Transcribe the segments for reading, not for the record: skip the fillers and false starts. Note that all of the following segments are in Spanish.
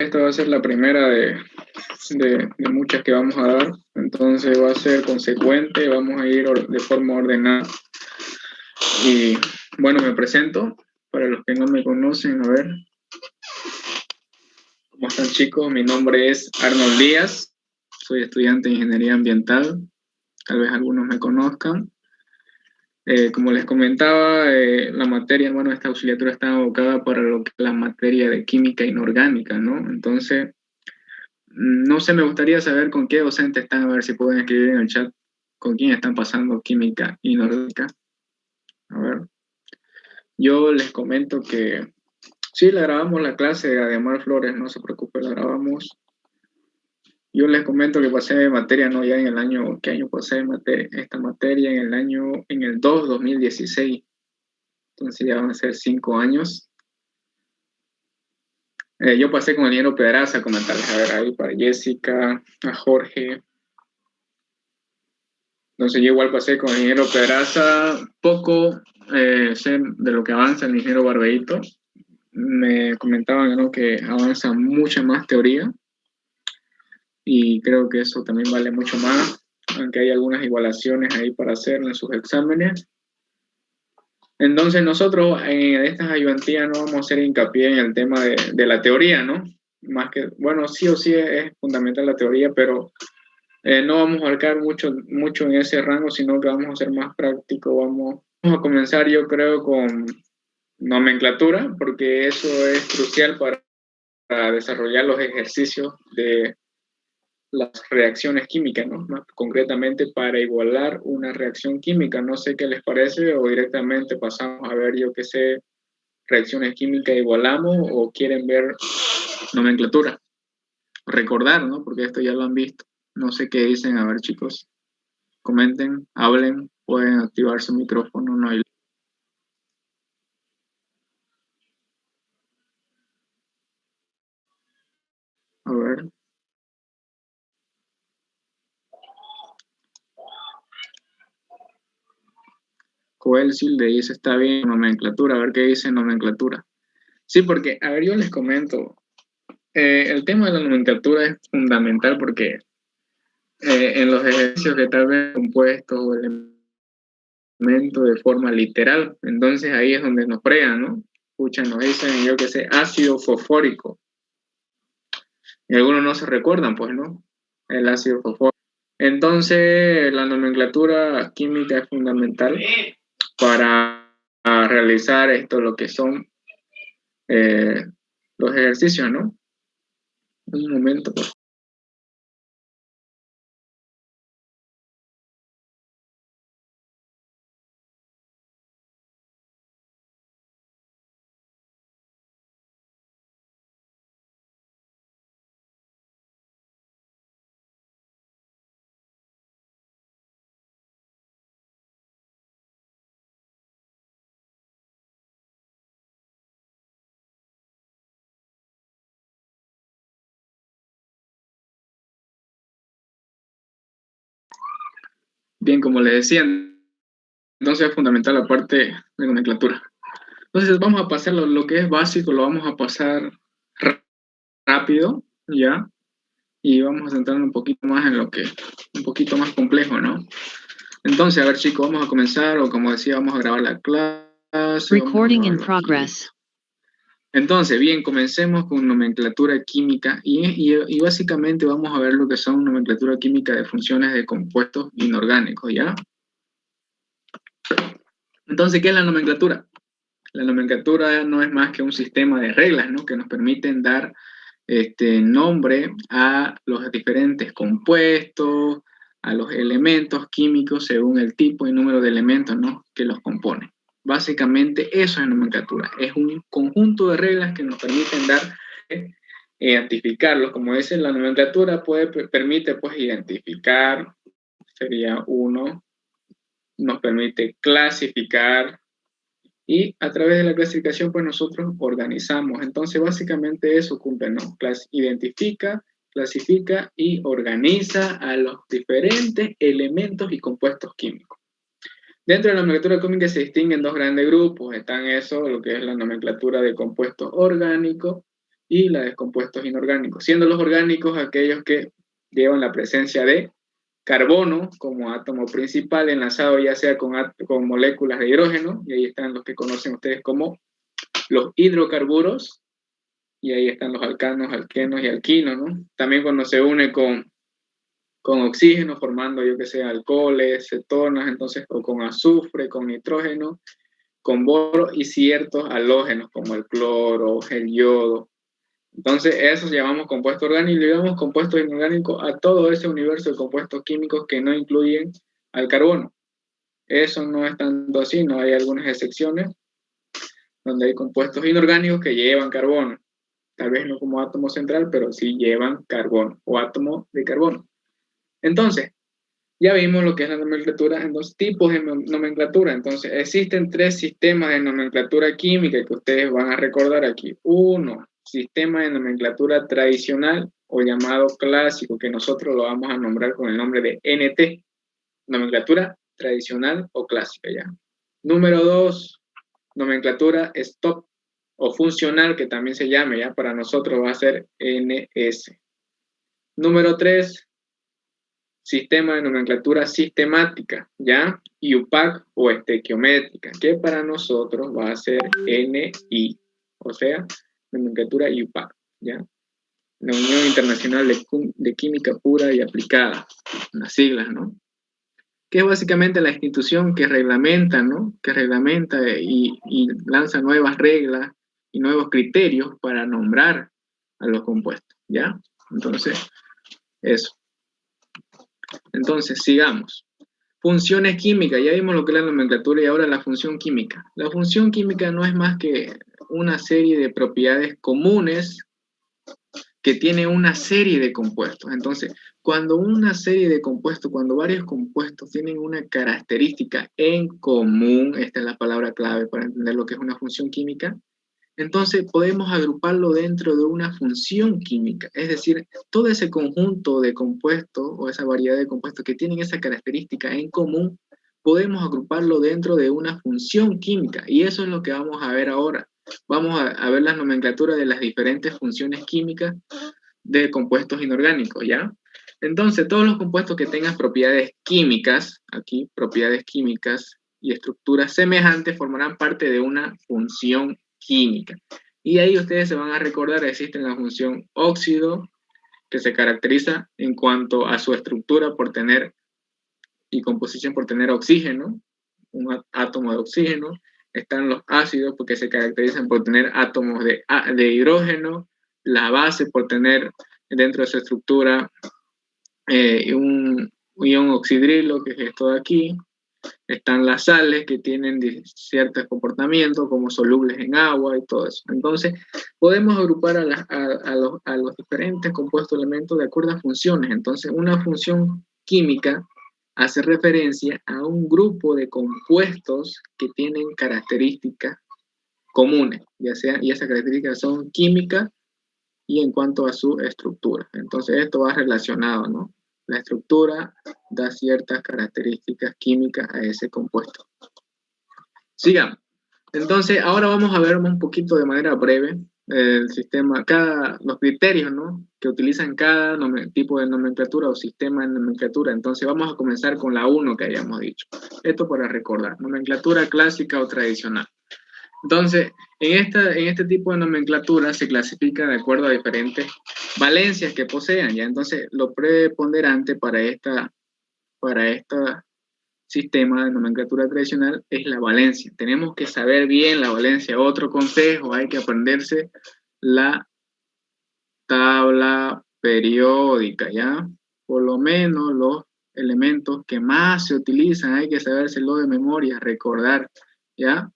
Esta va a ser la primera de muchas que vamos a dar, entonces va a ser consecuente, vamos a ir de forma ordenada. Y bueno, me presento, para los que no me conocen, a ver, ¿cómo están chicos? Mi nombre es Arnold Díaz, soy estudiante de Ingeniería Ambiental, tal vez algunos me conozcan. Como les comentaba, la materia, bueno, esta auxiliatura está abocada para lo que es la materia de química inorgánica, ¿no? Entonces, no sé, me gustaría saber con qué docentes están, a ver si pueden escribir en el chat con quién están pasando química inorgánica. A ver, yo les comento que sí, la grabamos la clase de Ademar Flores, no se preocupe, la grabamos. Yo les comento que pasé de materia, no, ya en el año, ¿qué año pasé esta materia? En el 2016. Entonces ya van a ser 5 años. Yo pasé con el ingeniero Pedraza, comentarles, a ver, ahí para Jessica, a Jorge. Entonces yo igual pasé con el ingeniero Pedraza, poco sé de lo que avanza el ingeniero Barbeito. Me comentaban, ¿no?, que avanza mucha más teoría y creo que eso también vale mucho más, aunque hay algunas igualaciones ahí para hacer en sus exámenes. Entonces nosotros en estas ayudantías no vamos a hacer hincapié en el tema de la teoría, ¿no? Más que, bueno, sí o sí es fundamental la teoría, pero no vamos a abarcar mucho en ese rango, sino que vamos a ser más prácticos. Vamos a comenzar, yo creo, con nomenclatura, porque eso es crucial para desarrollar los ejercicios de las reacciones químicas, ¿no? Más concretamente para igualar una reacción química. No sé qué les parece, o directamente pasamos a ver, yo qué sé, reacciones químicas igualamos, o quieren ver nomenclatura. Recordar, ¿no? Porque esto ya lo han visto. No sé qué dicen, a ver chicos. Comenten, hablen, pueden activar su micrófono, no hay... A ver. Joel Silde dice, está bien, nomenclatura, a ver qué dice nomenclatura. Sí, porque, a ver, yo les comento, el tema de la nomenclatura es fundamental porque en los ejercicios que tal vez compuestos o elementos de forma literal, entonces ahí es donde nos fregan, ¿no? Escuchan, nos dicen, yo qué sé, ácido fosfórico. Y algunos no se recuerdan, pues, ¿no? El ácido fosfórico. Entonces, la nomenclatura química es fundamental para realizar esto, lo que son eh, los ejercicios, ¿no? Un momento, por favor. Bien, como les decía, entonces es fundamental la parte de nomenclatura. Entonces vamos a pasar lo que es básico, lo vamos a pasar rápido, ¿ya? Y vamos a centrarnos un poquito más en lo que, un poquito más complejo, ¿no? Entonces, a ver chicos, vamos a comenzar, o como decía, vamos a grabar la clase. Recording in progress. Entonces, bien, comencemos con nomenclatura química y básicamente vamos a ver lo que son nomenclatura química de funciones de compuestos inorgánicos, ¿ya? Entonces, ¿qué es la nomenclatura? La nomenclatura no es más que un sistema de reglas, ¿no?, que nos permiten dar nombre a los diferentes compuestos, a los elementos químicos según el tipo y número de elementos, ¿no?, que los componen. Básicamente eso es nomenclatura, es un conjunto de reglas que nos permiten dar, identificarlos. Como dice la nomenclatura, permite pues identificar, sería uno, nos permite clasificar, y a través de la clasificación pues nosotros organizamos. Entonces básicamente eso cumple, ¿no? Identifica, clasifica y organiza a los diferentes elementos y compuestos químicos. Dentro de la nomenclatura química se distinguen dos grandes grupos. Están eso, lo que es la nomenclatura de compuestos orgánicos, y la de compuestos inorgánicos, siendo los orgánicos aquellos que llevan la presencia de carbono como átomo principal enlazado ya sea con moléculas de hidrógeno, y ahí están los que conocen ustedes como los hidrocarburos, y ahí están los alcanos, alquenos y alquinos, ¿no? También cuando se une con oxígeno, formando, yo que sé, alcoholes, cetonas, entonces, o con azufre, con nitrógeno, con boro y ciertos halógenos, como el cloro, el yodo. Entonces, esos llamamos compuestos orgánicos y le llamamos compuestos inorgánicos a todo ese universo de compuestos químicos que no incluyen al carbono. Eso no es tanto así, no hay algunas excepciones donde hay compuestos inorgánicos que llevan carbono. Tal vez no como átomo central, pero sí llevan carbono o átomo de carbono. Entonces, ya vimos lo que es la nomenclatura en dos tipos de nomenclatura. Entonces, existen tres sistemas de nomenclatura química que ustedes van a recordar aquí. Uno, sistema de nomenclatura tradicional o llamado clásico, que nosotros lo vamos a nombrar con el nombre de NT, nomenclatura tradicional o clásica, ¿ya? Número dos, nomenclatura stop o funcional, que también se llame, ¿ya? Para nosotros va a ser NS. Número tres, sistema de nomenclatura sistemática, ¿ya? Y UPAC o estequiométrica, que para nosotros va a ser NI, o sea, nomenclatura UPAC, ¿ya? La Unión Internacional de Química Pura y Aplicada, las siglas, ¿no? Que es básicamente la institución que reglamenta, ¿no? Que reglamenta y lanza nuevas reglas y nuevos criterios para nombrar a los compuestos, ¿ya? Entonces, eso. Entonces, sigamos. Funciones químicas, ya vimos lo que es la nomenclatura y ahora la función química. La función química no es más que una serie de propiedades comunes que tiene una serie de compuestos. Entonces, cuando una serie de compuestos, cuando varios compuestos tienen una característica en común, esta es la palabra clave para entender lo que es una función química, entonces podemos agruparlo dentro de una función química, es decir, todo ese conjunto de compuestos o esa variedad de compuestos que tienen esa característica en común, podemos agruparlo dentro de una función química y eso es lo que vamos a ver ahora. Vamos a ver las nomenclaturas de las diferentes funciones químicas de compuestos inorgánicos, ¿ya? Entonces, todos los compuestos que tengan propiedades químicas, aquí, propiedades químicas y estructuras semejantes formarán parte de una función química. Y ahí ustedes se van a recordar, existe la función óxido, que se caracteriza en cuanto a su estructura por tener y composición por tener oxígeno, un átomo de oxígeno. Están los ácidos porque se caracterizan por tener átomos de hidrógeno, la base por tener dentro de su estructura un ion oxidrilo, que es esto de aquí. Están las sales que tienen ciertos comportamientos como solubles en agua y todo eso. Entonces, podemos agrupar a los diferentes compuestos elementos de acuerdo a funciones. Entonces, una función química hace referencia a un grupo de compuestos que tienen características comunes, ya sea, y esas características son químicas y en cuanto a su estructura. Entonces, esto va relacionado, ¿no? La estructura da ciertas características químicas a ese compuesto. Sigamos. Entonces, ahora vamos a ver un poquito de manera breve el sistema, los criterios, ¿no? Que utilizan cada tipo de nomenclatura o sistema de nomenclatura. Entonces, vamos a comenzar con la 1 que habíamos dicho. Esto para recordar, nomenclatura clásica o tradicional. Entonces, en este tipo de nomenclatura se clasifica de acuerdo a diferentes valencias que posean, ¿ya? Entonces, lo preponderante para este sistema de nomenclatura tradicional es la valencia. Tenemos que saber bien la valencia. Otro consejo, hay que aprenderse la tabla periódica, ¿ya? Por lo menos los elementos que más se utilizan, hay que sabérselo de memoria, recordar, ¿ya?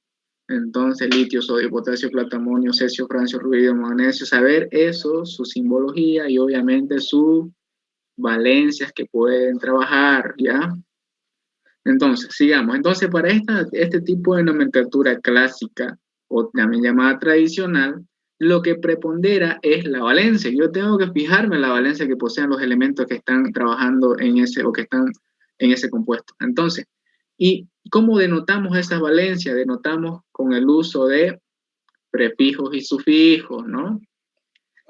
Entonces, litio, sodio, potasio, plata, amonio, cesio, francio, rubidio, magnesio, saber eso, su simbología y obviamente sus valencias que pueden trabajar, ¿ya? Entonces, sigamos. Entonces, para este tipo de nomenclatura clásica, o también llamada tradicional, lo que prepondera es la valencia. Yo tengo que fijarme en la valencia que posean los elementos que están trabajando en ese, o que están en ese compuesto. Entonces, ¿y cómo denotamos esa valencia? Denotamos con el uso de prefijos y sufijos, ¿no?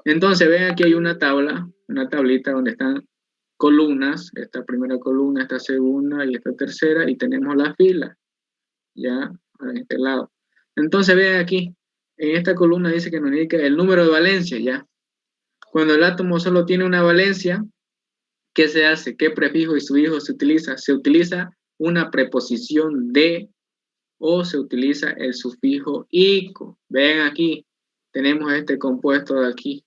Entonces, ven aquí hay una tabla, una tablita donde están columnas, esta primera columna, esta segunda y esta tercera, y tenemos la fila, ya, a este lado. Entonces, ven aquí, en esta columna dice que nos indica el número de valencia, ya. Cuando el átomo solo tiene una valencia, ¿qué se hace? ¿Qué prefijo y sufijo se utiliza? Se utiliza una preposición de o se utiliza el sufijo ico. Ven aquí, tenemos este compuesto de aquí.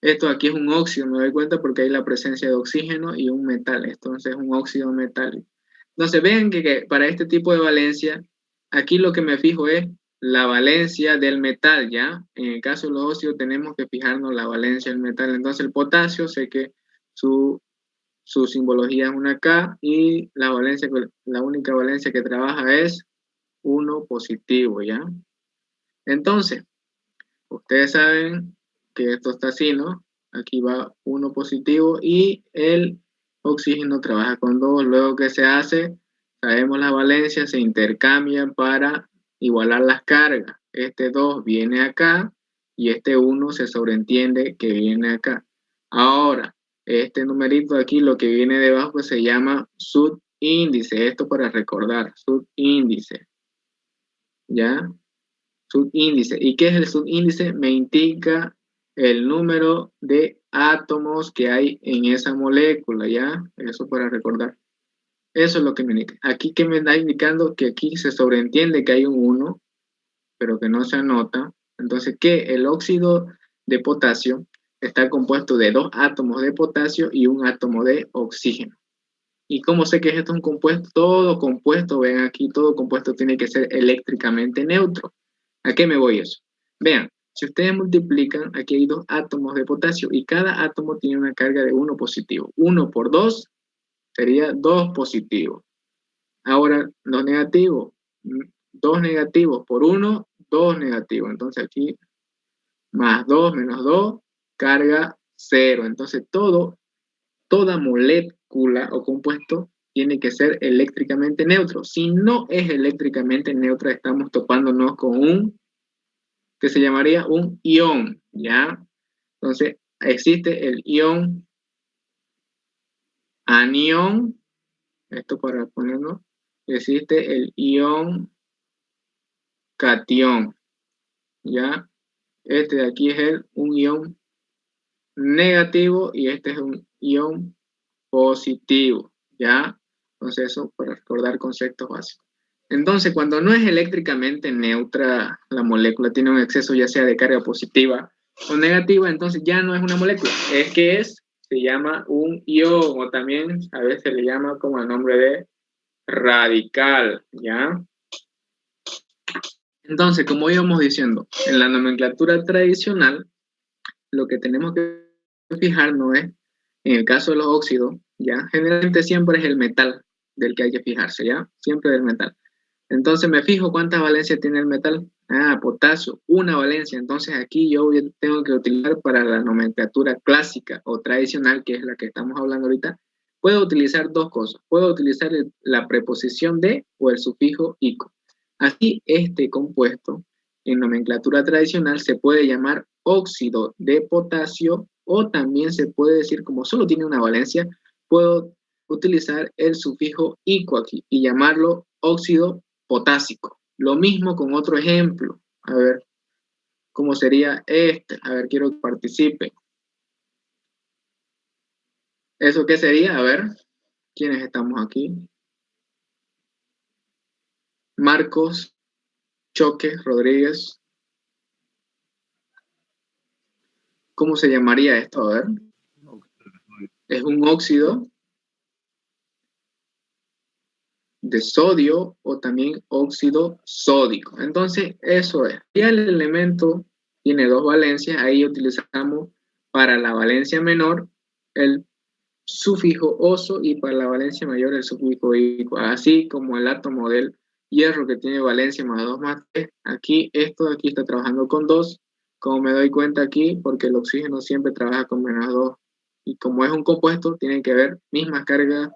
Esto aquí es un óxido, me doy cuenta porque hay la presencia de oxígeno y un metal. Entonces es un óxido metálico. Entonces ven que para este tipo de valencia, aquí lo que me fijo es la valencia del metal, ¿ya? En el caso de los óxidos tenemos que fijarnos la valencia del metal. Entonces el potasio, sé que su simbología es una K y la única valencia que trabaja es 1 positivo, ¿ya? Entonces, ustedes saben que esto está así, ¿no? Aquí va 1 positivo y el oxígeno trabaja con 2. Luego, ¿qué se hace? Sabemos las valencias, se intercambian para igualar las cargas. Este 2 viene acá y este 1 se sobreentiende que viene acá. Ahora, este numerito aquí, lo que viene debajo, pues, se llama subíndice. Esto para recordar, subíndice. ¿Ya? Subíndice. ¿Y qué es el subíndice? Me indica el número de átomos que hay en esa molécula, ¿ya? Eso para recordar. Eso es lo que me indica. Aquí que me está indicando que aquí se sobreentiende que hay un 1, pero que no se anota. Entonces, que el óxido de potasio está compuesto de 2 átomos de potasio y un átomo de oxígeno. ¿Y cómo sé que esto es un compuesto? Todo compuesto, ven aquí, todo compuesto tiene que ser eléctricamente neutro. ¿A qué me voy eso? Vean, si ustedes multiplican, aquí hay 2 átomos de potasio y cada átomo tiene una carga de 1 positivo. 1 por 2 sería 2 positivos. Ahora, los negativos, 2 negativos por 1, 2 negativos. Entonces aquí, más 2 menos 2, carga 0. Entonces toda molécula o compuesto tiene que ser eléctricamente neutro. Si no es eléctricamente neutro, estamos topándonos con un que se llamaría un ion, ¿ya? Entonces, existe el ion anión, esto para ponerlo, existe el ion cation, ¿ya? Este de aquí es un ion negativo y este es un ion positivo, ¿ya? Entonces, eso para recordar conceptos básicos. Entonces, cuando no es eléctricamente neutra la molécula, tiene un exceso ya sea de carga positiva o negativa, entonces ya no es una molécula. Es que se llama un ion o también a veces se le llama como el nombre de radical, ¿ya? Entonces, como íbamos diciendo, en la nomenclatura tradicional, lo que tenemos que fijarnos es, en el caso de los óxidos, ¿ya? Generalmente siempre es el metal del que hay que fijarse, ¿ya? Siempre del metal. Entonces me fijo cuántas valencias tiene el metal. Ah, potasio, una valencia. Entonces aquí yo tengo que utilizar para la nomenclatura clásica o tradicional, que es la que estamos hablando ahorita, puedo utilizar dos cosas. Puedo utilizar la preposición de o el sufijo ico. Así este compuesto en nomenclatura tradicional se puede llamar óxido de potasio o también se puede decir como solo tiene una valencia, puedo utilizar el sufijo ico aquí y llamarlo óxido potásico. Lo mismo con otro ejemplo. A ver, ¿cómo sería este? A ver, quiero que participen. ¿Eso qué sería? A ver, ¿quiénes estamos aquí? Marcos, Choque, Rodríguez. ¿Cómo se llamaría esto? A ver. Es un óxido de sodio o también óxido sódico. Entonces, eso es. Y el elemento tiene dos valencias, ahí utilizamos para la valencia menor el sufijo oso y para la valencia mayor el sufijo ico. Así como el átomo del hierro que tiene valencia más 2 más 3, aquí esto de aquí está trabajando con 2, como me doy cuenta aquí, porque el oxígeno siempre trabaja con menos 2. Y como es un compuesto, tienen que ver mismas cargas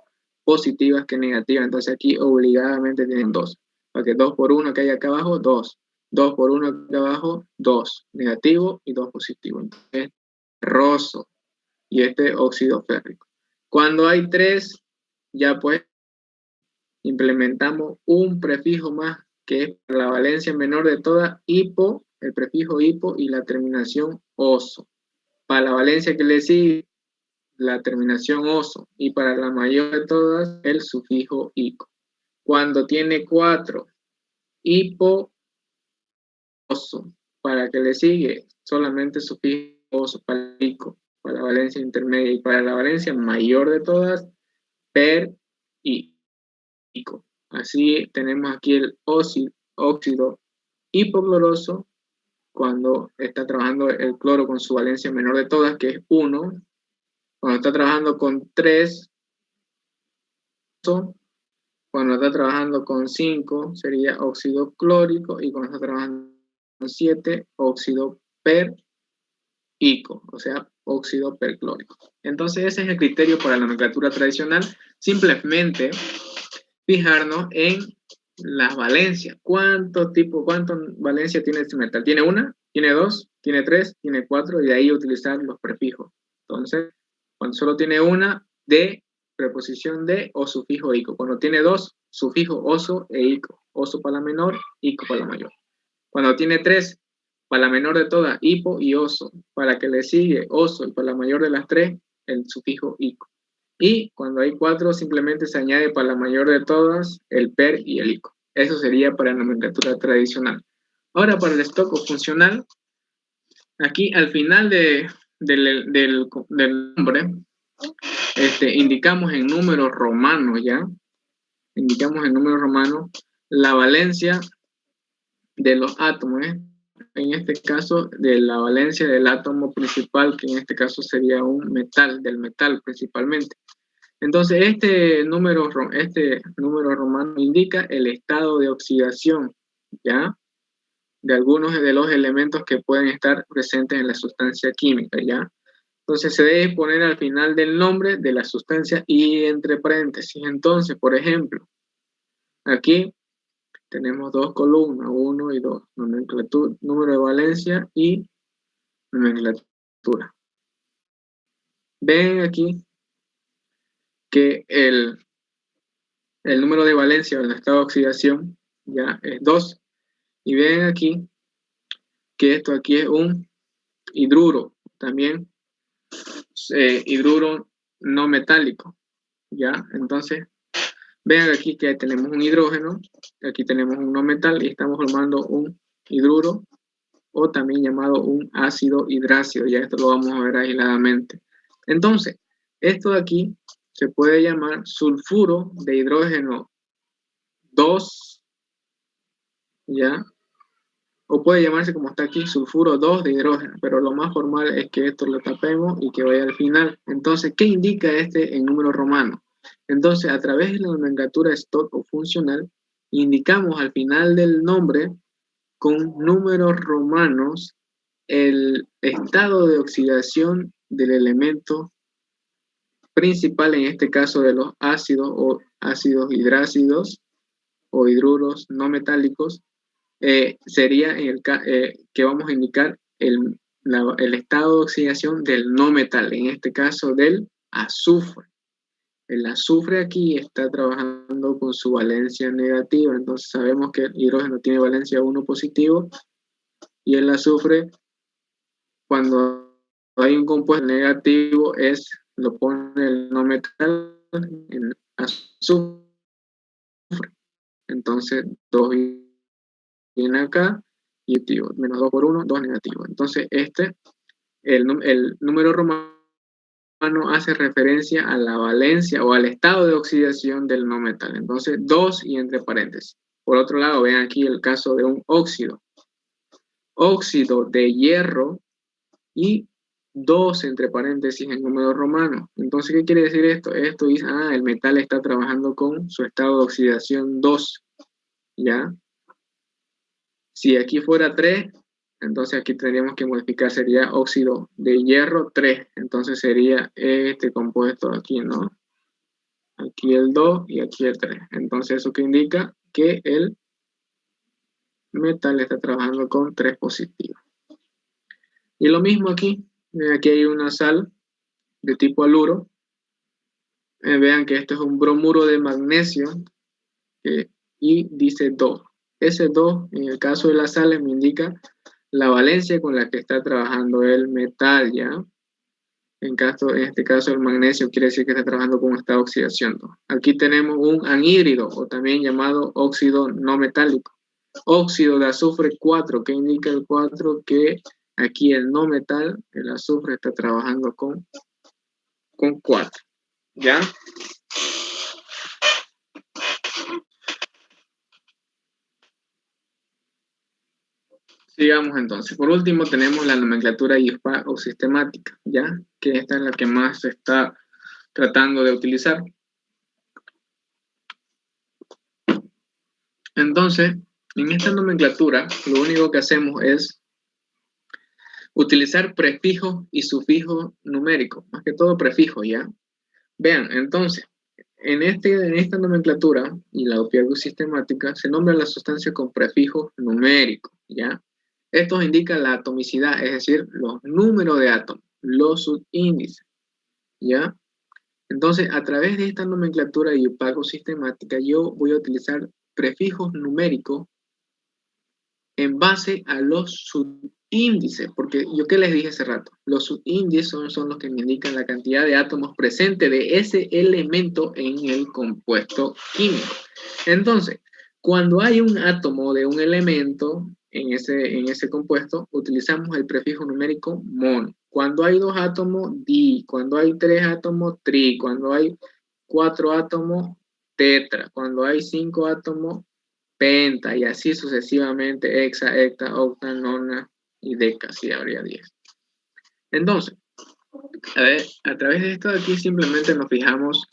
positivas que negativas. Entonces aquí obligadamente tienen 2. Porque 2 por 1 que hay acá abajo, 2. 2 por 1 aquí abajo, 2 negativo y 2 positivo. Entonces, ferroso. Y este óxido férrico. Cuando hay 3, ya pues implementamos un prefijo más, que es la valencia menor de todas, hipo, el prefijo hipo y la terminación oso. Para la valencia que le sigue, la terminación oso. Y para la mayor de todas, el sufijo ico. Cuando tiene 4, hipo, oso. Para que le sigue, solamente sufijo oso para el ico, para la valencia intermedia. Y para la valencia mayor de todas, per y ico. Así tenemos aquí el óxido hipocloroso cuando está trabajando el cloro con su valencia menor de todas, que es 1. Cuando está trabajando con 3, cuando está trabajando con 5 sería óxido clórico, y cuando está trabajando con 7, óxido perico, o sea, óxido perclórico. Entonces ese es el criterio para la nomenclatura tradicional, simplemente fijarnos en las valencias. ¿Cuánta valencia tiene este metal? ¿Tiene una? ¿Tiene dos? ¿Tiene tres? ¿Tiene cuatro? Y de ahí utilizar los prefijos. Entonces, cuando solo tiene una, de, preposición de o sufijo ico. Cuando tiene dos, sufijo oso e ico. Oso para la menor, ico para la mayor. Cuando tiene tres, para la menor de todas, hipo y oso. Para que le sigue oso y para la mayor de las tres, el sufijo ico. Y cuando hay 4, simplemente se añade para la mayor de todas el per y el ico. Eso sería para la nomenclatura tradicional. Ahora para el estoco funcional, aquí al final del nombre, indicamos en números romanos ya, indicamos en números romanos la valencia de los átomos, en este caso de la valencia del átomo principal, que en este caso sería un metal, del metal principalmente. Entonces, este número romano indica el estado de oxidación, ¿ya? De algunos de los elementos que pueden estar presentes en la sustancia química, ¿ya? Entonces, se debe poner al final del nombre de la sustancia y entre paréntesis. Entonces, por ejemplo, aquí tenemos dos columnas, 1 y 2, nomenclatura, número de valencia y nomenclatura. Ven aquí que el número de valencia o el estado de oxidación ya es 2. Y ven aquí que esto aquí es un hidruro, también hidruro no metálico, ¿ya? Entonces, ven aquí que tenemos un hidrógeno, aquí tenemos un no metal y estamos formando un hidruro, o también llamado un ácido hidrácido, ya esto lo vamos a ver aisladamente. Entonces, esto de aquí se puede llamar sulfuro de hidrógeno 2, ¿ya? O puede llamarse como está aquí, sulfuro 2 de hidrógeno, pero lo más formal es que esto lo tapemos y que vaya al final. Entonces, ¿qué indica este en número romano? Entonces, a través de la nomenclatura stock o funcional, indicamos al final del nombre con números romanos el estado de oxidación del elemento principal, en este caso de los ácidos o ácidos hidrácidos o hidruros no metálicos, sería que vamos a indicar el estado de oxidación del no metal, en este caso del azufre. El azufre aquí está trabajando con su valencia negativa, entonces sabemos que el hidrógeno tiene valencia 1 positivo y el azufre, cuando hay un compuesto negativo, lo pone el no metal en azufre. Entonces 2 viene acá y negativo, menos 2 por 1, 2 negativo. Entonces el número romano hace referencia a la valencia o al estado de oxidación del no metal. Entonces 2 y entre paréntesis. Por otro lado, ven aquí el caso de un óxido. Óxido de hierro y 2 entre paréntesis en número romano. Entonces, ¿qué quiere decir esto? Esto dice, el metal está trabajando con su estado de oxidación 2, ¿ya? Si aquí fuera 3, entonces aquí tendríamos que modificar, sería óxido de hierro 3, entonces sería este compuesto aquí, ¿no? Aquí el 2 y aquí el 3. Entonces, ¿eso que indica? Que metal está trabajando con 3 positivos. Y lo mismo aquí. Aquí hay una sal de tipo haluro. Vean que esto es un bromuro de magnesio y dice 2. Ese 2, en el caso de las sales, me indica la valencia con la que está trabajando el metal, ¿ya? En este caso, el magnesio quiere decir que está trabajando con esta oxidación. Aquí tenemos un anhídrido, o también llamado óxido no metálico. Óxido de azufre 4, que indica el 4 que aquí el no metal, el azufre, está trabajando con 4. ¿Ya? Sigamos entonces. Por último, tenemos la nomenclatura IUPAC o sistemática, ¿ya? Que esta es la que más se está tratando de utilizar. Entonces, en esta nomenclatura, lo único que hacemos es utilizar prefijos y sufijos numéricos, más que todo prefijos, ¿ya? Vean, entonces, en esta nomenclatura y la IUPAC sistemática se nombra la sustancia con prefijos numéricos, ¿ya? Estos indican la atomicidad, es decir, los números de átomos, los subíndices, ¿ya? Entonces, a través de esta nomenclatura y IUPAC sistemática, yo voy a utilizar prefijos numéricos en base a los subíndices, porque yo qué les dije hace rato, los subíndices son los que me indican la cantidad de átomos presentes de ese elemento en el compuesto químico. Entonces, cuando hay un átomo de un elemento en ese compuesto, utilizamos el prefijo numérico mono. Cuando hay 2 átomos, di. Cuando hay 3 átomos, tri. Cuando hay 4 átomos, tetra. Cuando hay 5 átomos, penta, y así sucesivamente, hexa, hecta, octa, nona y deca, si habría 10. Entonces, a través de esto de aquí simplemente nos fijamos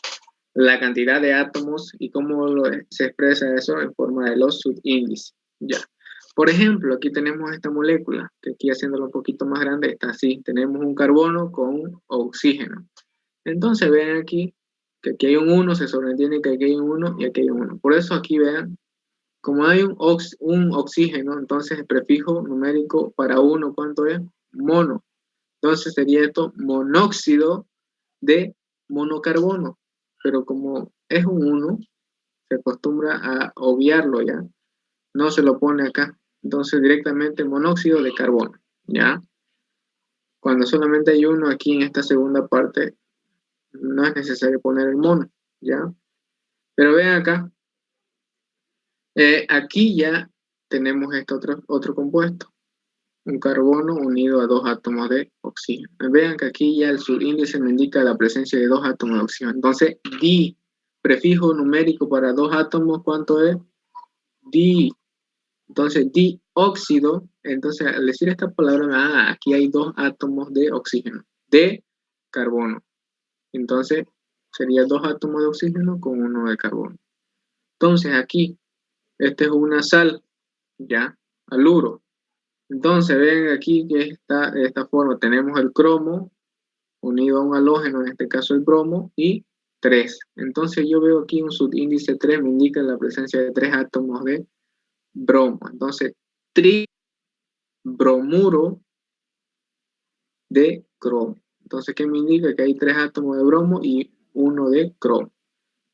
la cantidad de átomos y cómo se expresa eso en forma de los subíndices. Ya. Por ejemplo, aquí tenemos esta molécula, que aquí haciéndolo un poquito más grande está así. Tenemos un carbono con un oxígeno. Entonces vean aquí que aquí hay un 1, se sobreentiende que aquí hay un 1 y aquí hay un 1. Por eso aquí vean, como hay un oxígeno, entonces el prefijo numérico para 1, ¿cuánto es? Mono. Entonces sería esto monóxido de monocarbono. Pero como es un 1, se acostumbra a obviarlo ya. No se lo pone acá. Entonces directamente monóxido de carbono, ¿ya? Cuando solamente hay uno aquí en esta segunda parte, no es necesario poner el mono, ¿ya? Pero vean acá, aquí ya tenemos este otro compuesto, un carbono unido a 2 átomos de oxígeno. Vean que aquí ya el subíndice me indica la presencia de 2 átomos de oxígeno. Entonces, di, prefijo numérico para 2 átomos, ¿cuánto es? Di. Entonces, dióxido, entonces al decir esta palabra, aquí hay 2 átomos de oxígeno, de carbono. Entonces, sería 2 átomos de oxígeno con 1 de carbono. Entonces, aquí, esta es una sal, ya, haluro. Entonces, ven aquí que está de esta forma. Tenemos el cromo unido a un halógeno, en este caso el bromo, y 3. Entonces, yo veo aquí un subíndice 3, me indica la presencia de 3 átomos de bromo. Entonces, tribromuro de cromo. Entonces, ¿qué me indica? Que hay 3 átomos de bromo y 1 de cromo.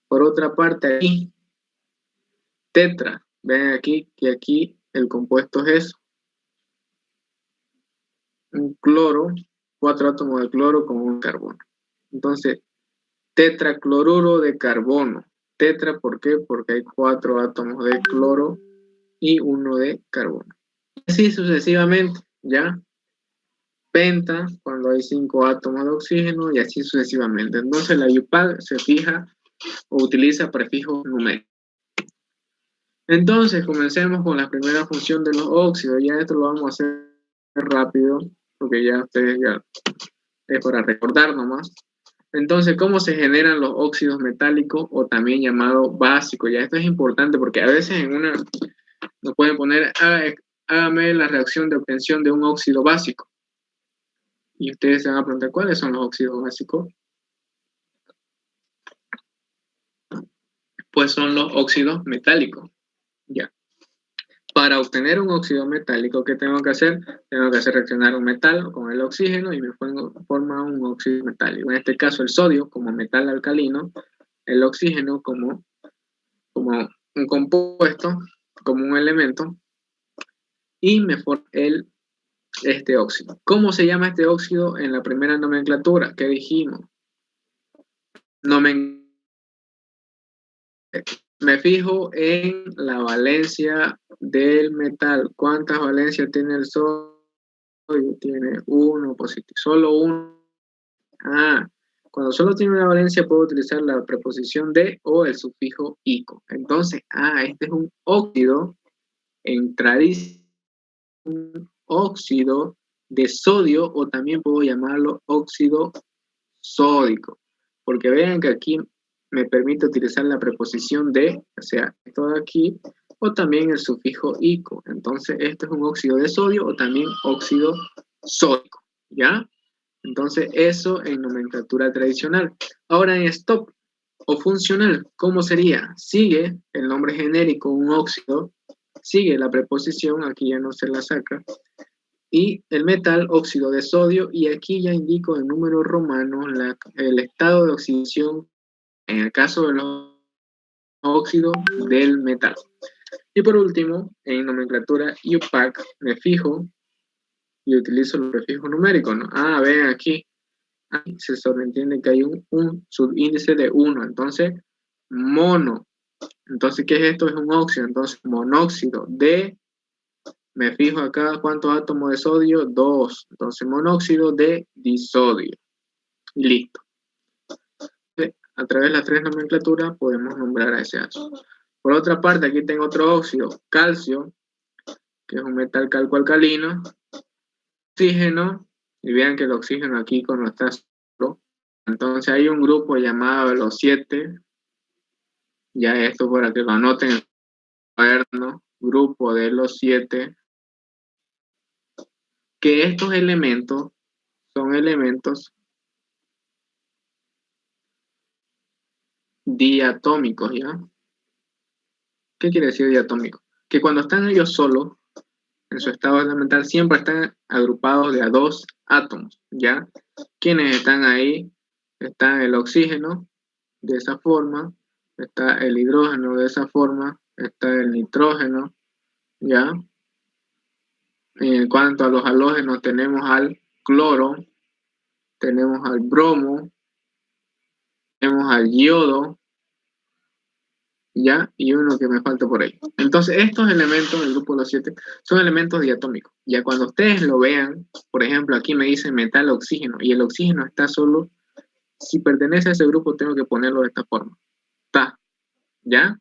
Por otra parte, aquí, tetra. Ven aquí que aquí el compuesto es un cloro, 4 átomos de cloro con un carbono. Entonces, tetracloruro de carbono. Tetra, ¿por qué? Porque hay 4 átomos de cloro y 1 de carbono. Así sucesivamente, ¿ya? Penta, cuando hay 5 átomos de oxígeno y así sucesivamente. Entonces, la IUPAC se fija o utiliza prefijos numéricos. Entonces, comencemos con la primera función de los óxidos. Ya esto lo vamos a hacer rápido, porque ya ustedes ya es para recordar nomás. Entonces, ¿cómo se generan los óxidos metálicos o también llamados básicos? Ya esto es importante porque a veces en una nos pueden poner, hágame la reacción de obtención de un óxido básico. Y ustedes se van a preguntar, ¿cuáles son los óxidos básicos? Pues son los óxidos metálicos. Ya. Para obtener un óxido metálico, ¿qué tengo que hacer? Tengo que hacer reaccionar un metal con el oxígeno y me forma un óxido metálico. En este caso, el sodio como metal alcalino, el oxígeno como un compuesto, como un elemento, y me forma este óxido. ¿Cómo se llama este óxido en la primera nomenclatura? ¿Qué dijimos? Me fijo en la valencia del metal. ¿Cuántas valencias tiene el sodio? Tiene uno positivo, solo uno. Cuando solo tiene una valencia puedo utilizar la preposición de o el sufijo ico. Entonces, este es un óxido en tradición, un óxido de sodio, o también puedo llamarlo óxido sódico, porque vean que aquí me permite utilizar la preposición de, o sea, esto de aquí, o también el sufijo ico. Entonces, esto es un óxido de sodio o también óxido sódico, ¿ya? Entonces, eso en nomenclatura tradicional. Ahora en stop o funcional, ¿cómo sería? Sigue el nombre genérico, un óxido, sigue la preposición, aquí ya no se la saca, y el metal, óxido de sodio, y aquí ya indico en números romanos el estado de oxidación en el caso de los óxidos del metal. Y por último, en nomenclatura IUPAC me fijo y utilizo el prefijo numérico, ¿no? Ven aquí, se sobreentiende que hay un subíndice de 1, entonces mono. Entonces, ¿qué es esto? Es un óxido, entonces monóxido de, me fijo acá cuántos átomos de sodio, 2, entonces monóxido de disodio, y listo. A través de las tres nomenclaturas podemos nombrar a ese ácido. Por otra parte, aquí tengo otro óxido, calcio, que es un metal calcoalcalino, oxígeno, y vean que el oxígeno aquí cuando está solo, entonces hay un grupo llamado los 7, ya esto para que lo anoten en el cuaderno, grupo de los 7, que estos elementos son elementos diatómicos, ¿ya? ¿Qué quiere decir diatómico? Que cuando están ellos solos, en su estado elemental, siempre están agrupados de a 2 átomos, ¿ya? ¿Quiénes están ahí? Está el oxígeno, de esa forma, está el hidrógeno, de esa forma, está el nitrógeno, ¿ya? En cuanto a los halógenos, tenemos al cloro, tenemos al bromo, tenemos al yodo, ¿ya? Y uno que me falta por ahí. Entonces, estos elementos del grupo de los 7 son elementos diatómicos. Ya cuando ustedes lo vean, por ejemplo, aquí me dice metal oxígeno, y el oxígeno está solo, si pertenece a ese grupo, tengo que ponerlo de esta forma. Está, ¿ya?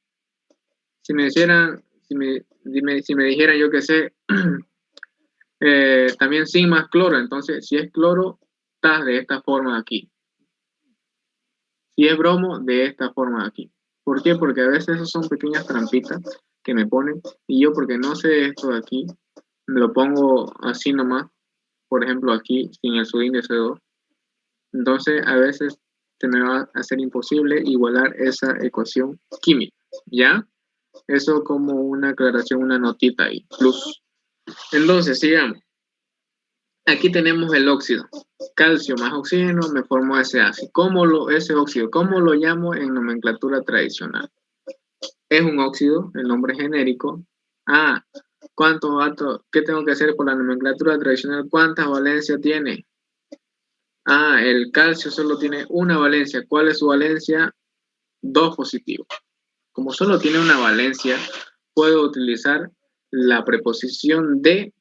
Si me hicieran, si me dijeran, yo que sé, también sin más cloro, entonces, si es cloro, está de esta forma aquí. Si es bromo, de esta forma aquí. ¿Por qué? Porque a veces esas son pequeñas trampitas que me ponen, y yo, porque no sé esto de aquí, me lo pongo así nomás, por ejemplo aquí, sin el subíndice 2. Entonces, a veces se me va a hacer imposible igualar esa ecuación química, ¿ya? Eso como una aclaración, una notita ahí, plus. Entonces, sigamos. Aquí tenemos el óxido. Calcio más oxígeno me formó ese ácido. Ese óxido, ¿cómo lo llamo en nomenclatura tradicional? Es un óxido, el nombre genérico. ¿Cuántos átomos? ¿Qué tengo que hacer por la nomenclatura tradicional? ¿Cuántas valencias tiene? El calcio solo tiene una valencia. ¿Cuál es su valencia? 2 positivos. Como solo tiene una valencia, puedo utilizar la preposición de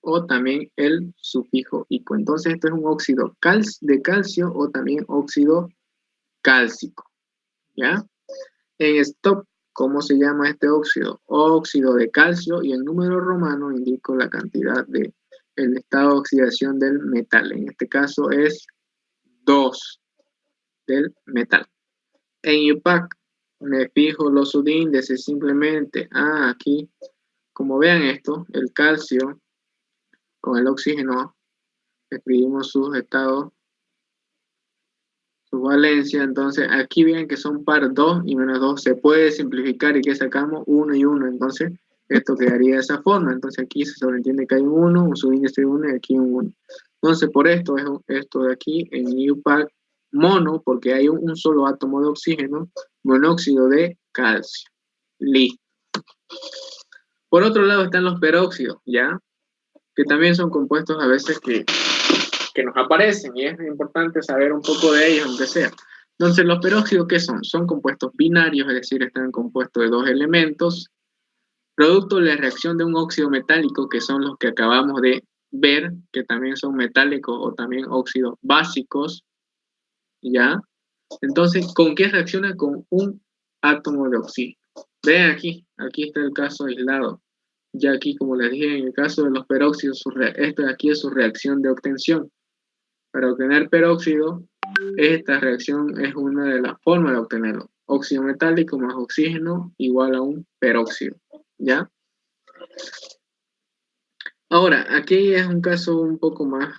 o también el sufijo ico. Entonces, esto es un óxido de calcio o también óxido cálcico, ¿ya? En stop, ¿cómo se llama este óxido? Óxido de calcio, y en número romano indico la cantidad de el estado de oxidación del metal. En este caso es 2 del metal. En IUPAC me fijo los subíndices simplemente. Aquí, como vean esto, el calcio con el oxígeno, escribimos sus estados, su valencia. Entonces, aquí ven que son par 2 y menos 2. Se puede simplificar y que sacamos 1 y 1. Entonces, esto quedaría de esa forma. Entonces aquí se sobreentiende que hay un 1, un subíndice de 1 y aquí un 1. Entonces por esto es esto de aquí en IUPAC mono, porque hay un solo átomo de oxígeno, monóxido de calcio. Listo. Por otro lado están los peróxidos, ¿ya? Que también son compuestos a veces que nos aparecen y es importante saber un poco de ellos, aunque sea. Entonces, ¿los peróxidos qué son? Son compuestos binarios, es decir, están compuestos de dos elementos, producto de la reacción de un óxido metálico, que son los que acabamos de ver, que también son metálicos o también óxidos básicos, ¿ya? Entonces, ¿con qué reacciona? Con un átomo de oxígeno. Vean aquí está el caso aislado. Ya aquí, como les dije, en el caso de los peróxidos, esto de aquí es su reacción de obtención. Para obtener peróxido, esta reacción es una de las formas de obtenerlo. Óxido metálico más oxígeno igual a un peróxido, ¿ya? Ahora, aquí es un caso un poco más,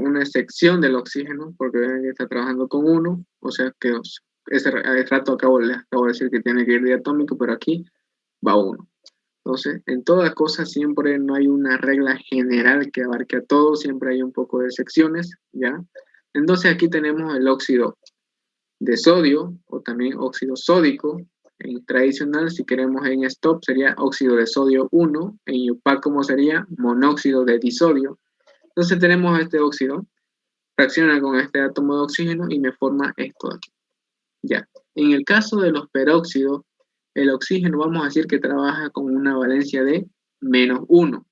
una excepción del oxígeno, porque ven que está trabajando con uno, o sea que ese rato les acabo de decir que tiene que ir diatómico, pero aquí va uno. Entonces, en todas cosas siempre no hay una regla general que abarque a todo, siempre hay un poco de excepciones, ¿ya? Entonces aquí tenemos el óxido de sodio o también óxido sódico. En tradicional, si queremos en stop, sería óxido de sodio 1. En UPAC, como sería monóxido de disodio. Entonces tenemos este óxido, reacciona con este átomo de oxígeno y me forma esto de aquí. Ya. En el caso de los peróxidos, el oxígeno vamos a decir que trabaja con una valencia de -1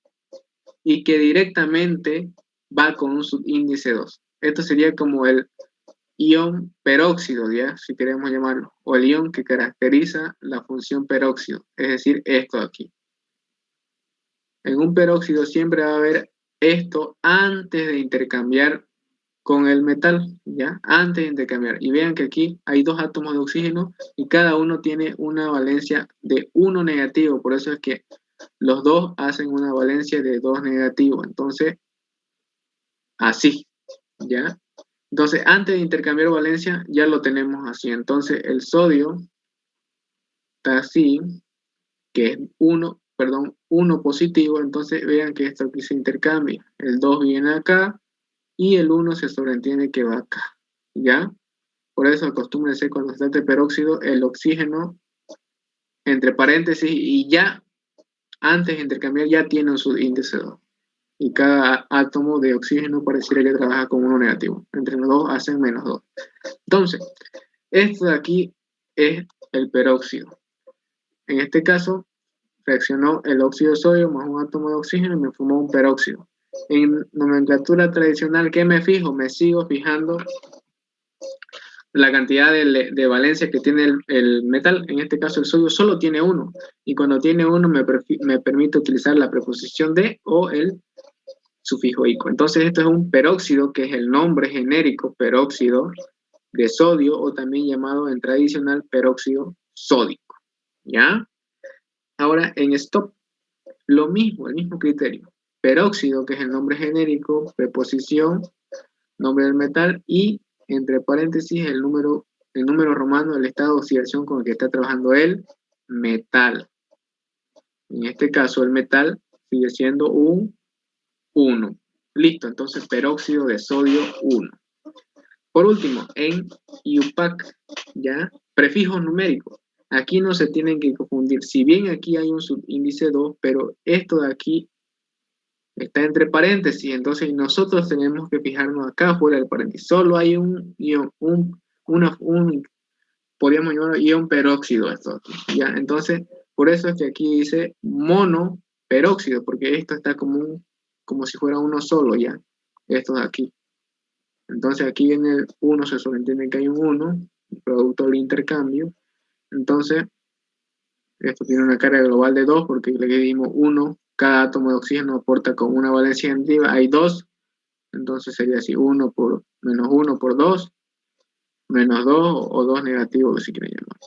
y que directamente va con un subíndice 2. Esto sería como el ion peróxido, ¿ya? Si queremos llamarlo, o el ion que caracteriza la función peróxido, es decir, esto de aquí. En un peróxido siempre va a haber esto antes de intercambiar con el metal, ¿ya? Antes de intercambiar. Y vean que aquí hay dos átomos de oxígeno y cada uno tiene una valencia de 1 negativo, por eso es que los dos hacen una valencia de 2 negativo. Entonces, así, ¿ya? Entonces, antes de intercambiar valencia, ya lo tenemos así. Entonces, el sodio está así, que es 1, perdón, 1 positivo. Entonces, vean que esto aquí se intercambia. El 2 viene acá y el 1 se sobreentiende que va acá, ¿ya? Por eso acostúmbrense cuando está de peróxido, el oxígeno, entre paréntesis, y ya, antes de intercambiar, ya tiene un subíndice 2. Y cada átomo de oxígeno pareciera que trabaja con 1 negativo. Entre los dos hacen -2. Entonces, esto de aquí es el peróxido. En este caso, reaccionó el óxido de sodio más un átomo de oxígeno y me formó un peróxido. En nomenclatura tradicional, ¿qué me fijo? Me sigo fijando la cantidad de valencia que tiene el metal. En este caso, el sodio solo tiene 1. Y cuando tiene 1, me permite utilizar la preposición de o el sufijo ico. Entonces, esto es un peróxido, que es el nombre genérico, peróxido de sodio, o también llamado en tradicional peróxido sódico, ¿ya? Ahora, en stop, lo mismo, el mismo criterio. Peróxido, que es el nombre genérico, preposición, nombre del metal, y entre paréntesis el número romano del estado de oxidación con el que está trabajando el metal. En este caso, el metal sigue siendo un 1. Listo, entonces peróxido de sodio 1. Por último, en IUPAC, ¿ya? Prefijos numéricos. Aquí no se tienen que confundir. Si bien aquí hay un subíndice 2, pero esto de aquí está entre paréntesis, entonces nosotros tenemos que fijarnos acá fuera del paréntesis. Solo hay un ion, podríamos llamarlo ion peróxido esto aquí, ¿ya? Entonces, por eso es que aquí dice mono peróxido, porque esto está como si fuera uno solo, ¿ya? Esto de aquí. Entonces aquí viene el 1, se sobreentiende que hay un 1, producto del intercambio. Entonces, esto tiene una carga global de 2 porque le dimos 1, cada átomo de oxígeno aporta con una valencia negativa, hay 2, entonces sería así, 1 por -1 por 2, -2 o 2 negativos, si quieren llamar.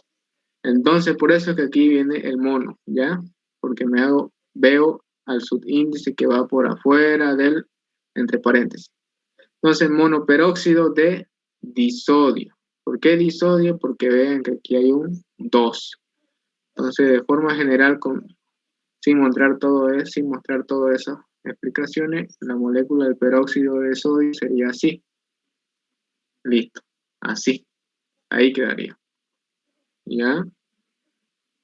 Entonces, por eso es que aquí viene el mono, ¿ya? Porque veo al subíndice que va por afuera del, entre paréntesis. Entonces, monoperóxido de disodio. ¿Por qué disodio? Porque vean que aquí hay un 2. Entonces, de forma general, sin mostrar todas esas explicaciones, la molécula del peróxido de sodio sería así. Listo. Así. Ahí quedaría. ¿Ya?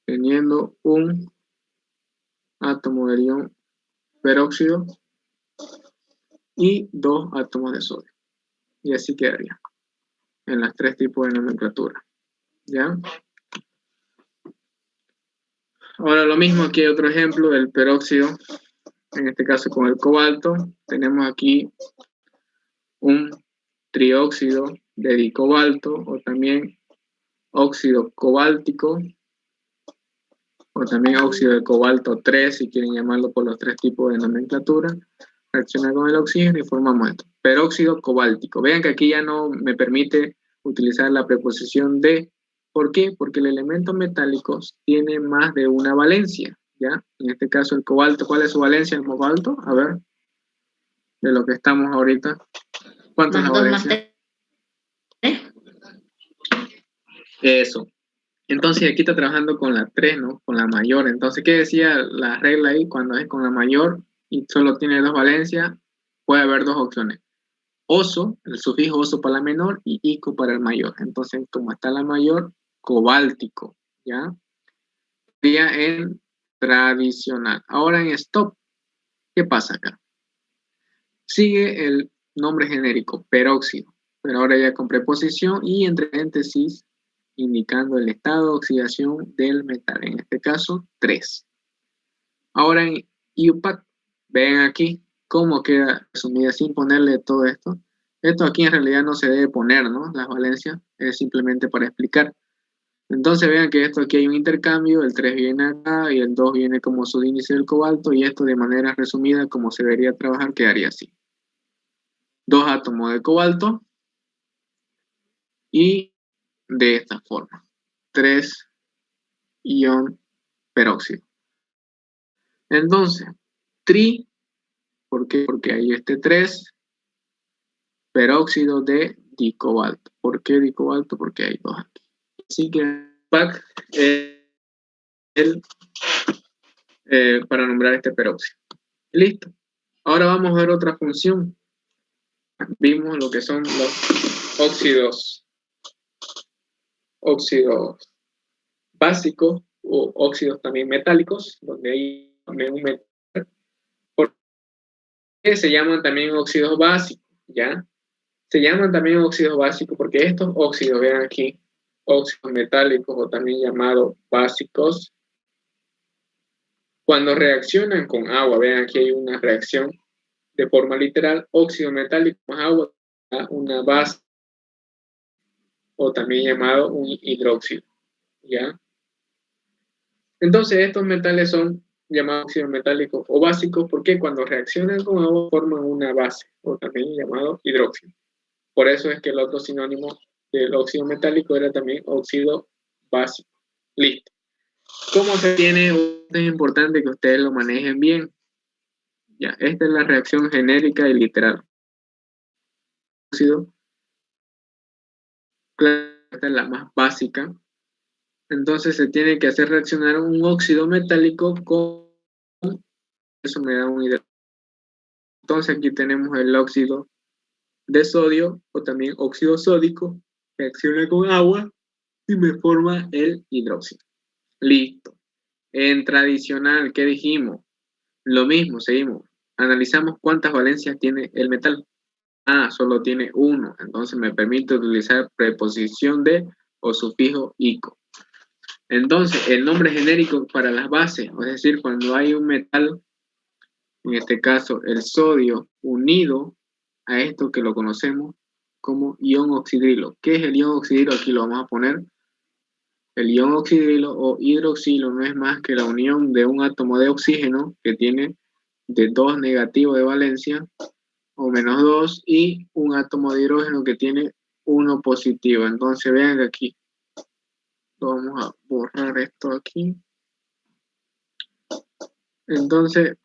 Teniendo un átomo de ion peróxido y 2 átomos de sodio. Y así quedaría en las 3 tipos de nomenclatura. ¿Ya? Ahora lo mismo, aquí hay otro ejemplo del peróxido, en este caso con el cobalto. Tenemos aquí un trióxido de dicobalto o también óxido cobáltico o también óxido de cobalto 3, si quieren llamarlo por los 3 tipos de nomenclatura. Reacciona con el oxígeno y formamos esto, peróxido cobáltico. Vean que aquí ya no me permite utilizar la preposición de. ¿Por qué? Porque el elemento metálico tiene más de una valencia, ¿ya? En este caso el cobalto, ¿cuál es su valencia el cobalto? A ver, de lo que estamos ahorita. ¿Cuánto es la valencia? Eso. Entonces aquí está trabajando con la 3, ¿no? Con la mayor. Entonces, ¿qué decía la regla ahí? Cuando es con la mayor y solo tiene 2 valencias, puede haber 2 opciones. Oso, el sufijo oso para la menor y ico para el mayor. Entonces, como está la mayor, cobáltico, ¿ya? Sería en tradicional. Ahora en stop, ¿qué pasa acá? Sigue el nombre genérico, peróxido, pero ahora ya con preposición y entre paréntesis indicando el estado de oxidación del metal, en este caso 3. Ahora en IUPAC, ven aquí cómo queda resumida sin ponerle todo esto. Esto aquí en realidad no se debe poner, ¿no? Las valencias, es simplemente para explicar. Entonces vean que esto aquí hay un intercambio, el 3 viene acá y el 2 viene como subíndice del cobalto y esto de manera resumida como se debería trabajar quedaría así. 2 átomos de cobalto y de esta forma. 3 ion peróxido. Entonces, tri, ¿por qué? Porque hay este 3 peróxido de dicobalto. ¿Por qué dicobalto? Porque hay 2 aquí. Así que PAC para nombrar este peróxido. Listo. Ahora vamos a ver otra función. Vimos lo que son los óxidos básicos o óxidos también metálicos, donde hay también un metal. ¿Por qué se llaman también óxidos básicos? ¿Ya? Se llaman también óxidos básicos porque estos óxidos, vean aquí, óxidos metálicos o también llamados básicos, cuando reaccionan con agua, vean aquí hay una reacción de forma literal, óxido metálico más agua, una base o también llamado un hidróxido, ¿ya? Entonces estos metales son llamados óxidos metálicos o básicos porque cuando reaccionan con agua forman una base o también llamado hidróxido. Por eso es que el otro sinónimo del óxido metálico era también óxido básico. Listo. ¿Cómo se tiene? Es importante que ustedes lo manejen bien. Ya, esta es la reacción genérica y literal. Óxido, claro, esta es la más básica. Entonces se tiene que hacer reaccionar un óxido metálico con, eso me da un hidróxido. Entonces aquí tenemos el óxido de sodio o también óxido sódico, reacciona con agua y me forma el hidróxido. Listo. En tradicional, ¿qué dijimos? Lo mismo, seguimos. Analizamos cuántas valencias tiene el metal. Ah, solo tiene 1, entonces me permite utilizar preposición de o sufijo ico. Entonces, el nombre genérico para las bases, es decir, cuando hay un metal, en este caso el sodio, unido a esto que lo conocemos como ion oxidrilo. ¿Qué es el ion oxidrilo? Aquí lo vamos a poner. El ion oxidrilo o hidroxilo no es más que la unión de un átomo de oxígeno que tiene de 2 negativos de valencia o -2 y un átomo de hidrógeno que tiene 1 positivo. Entonces vean que aquí vamos a borrar esto aquí. Entonces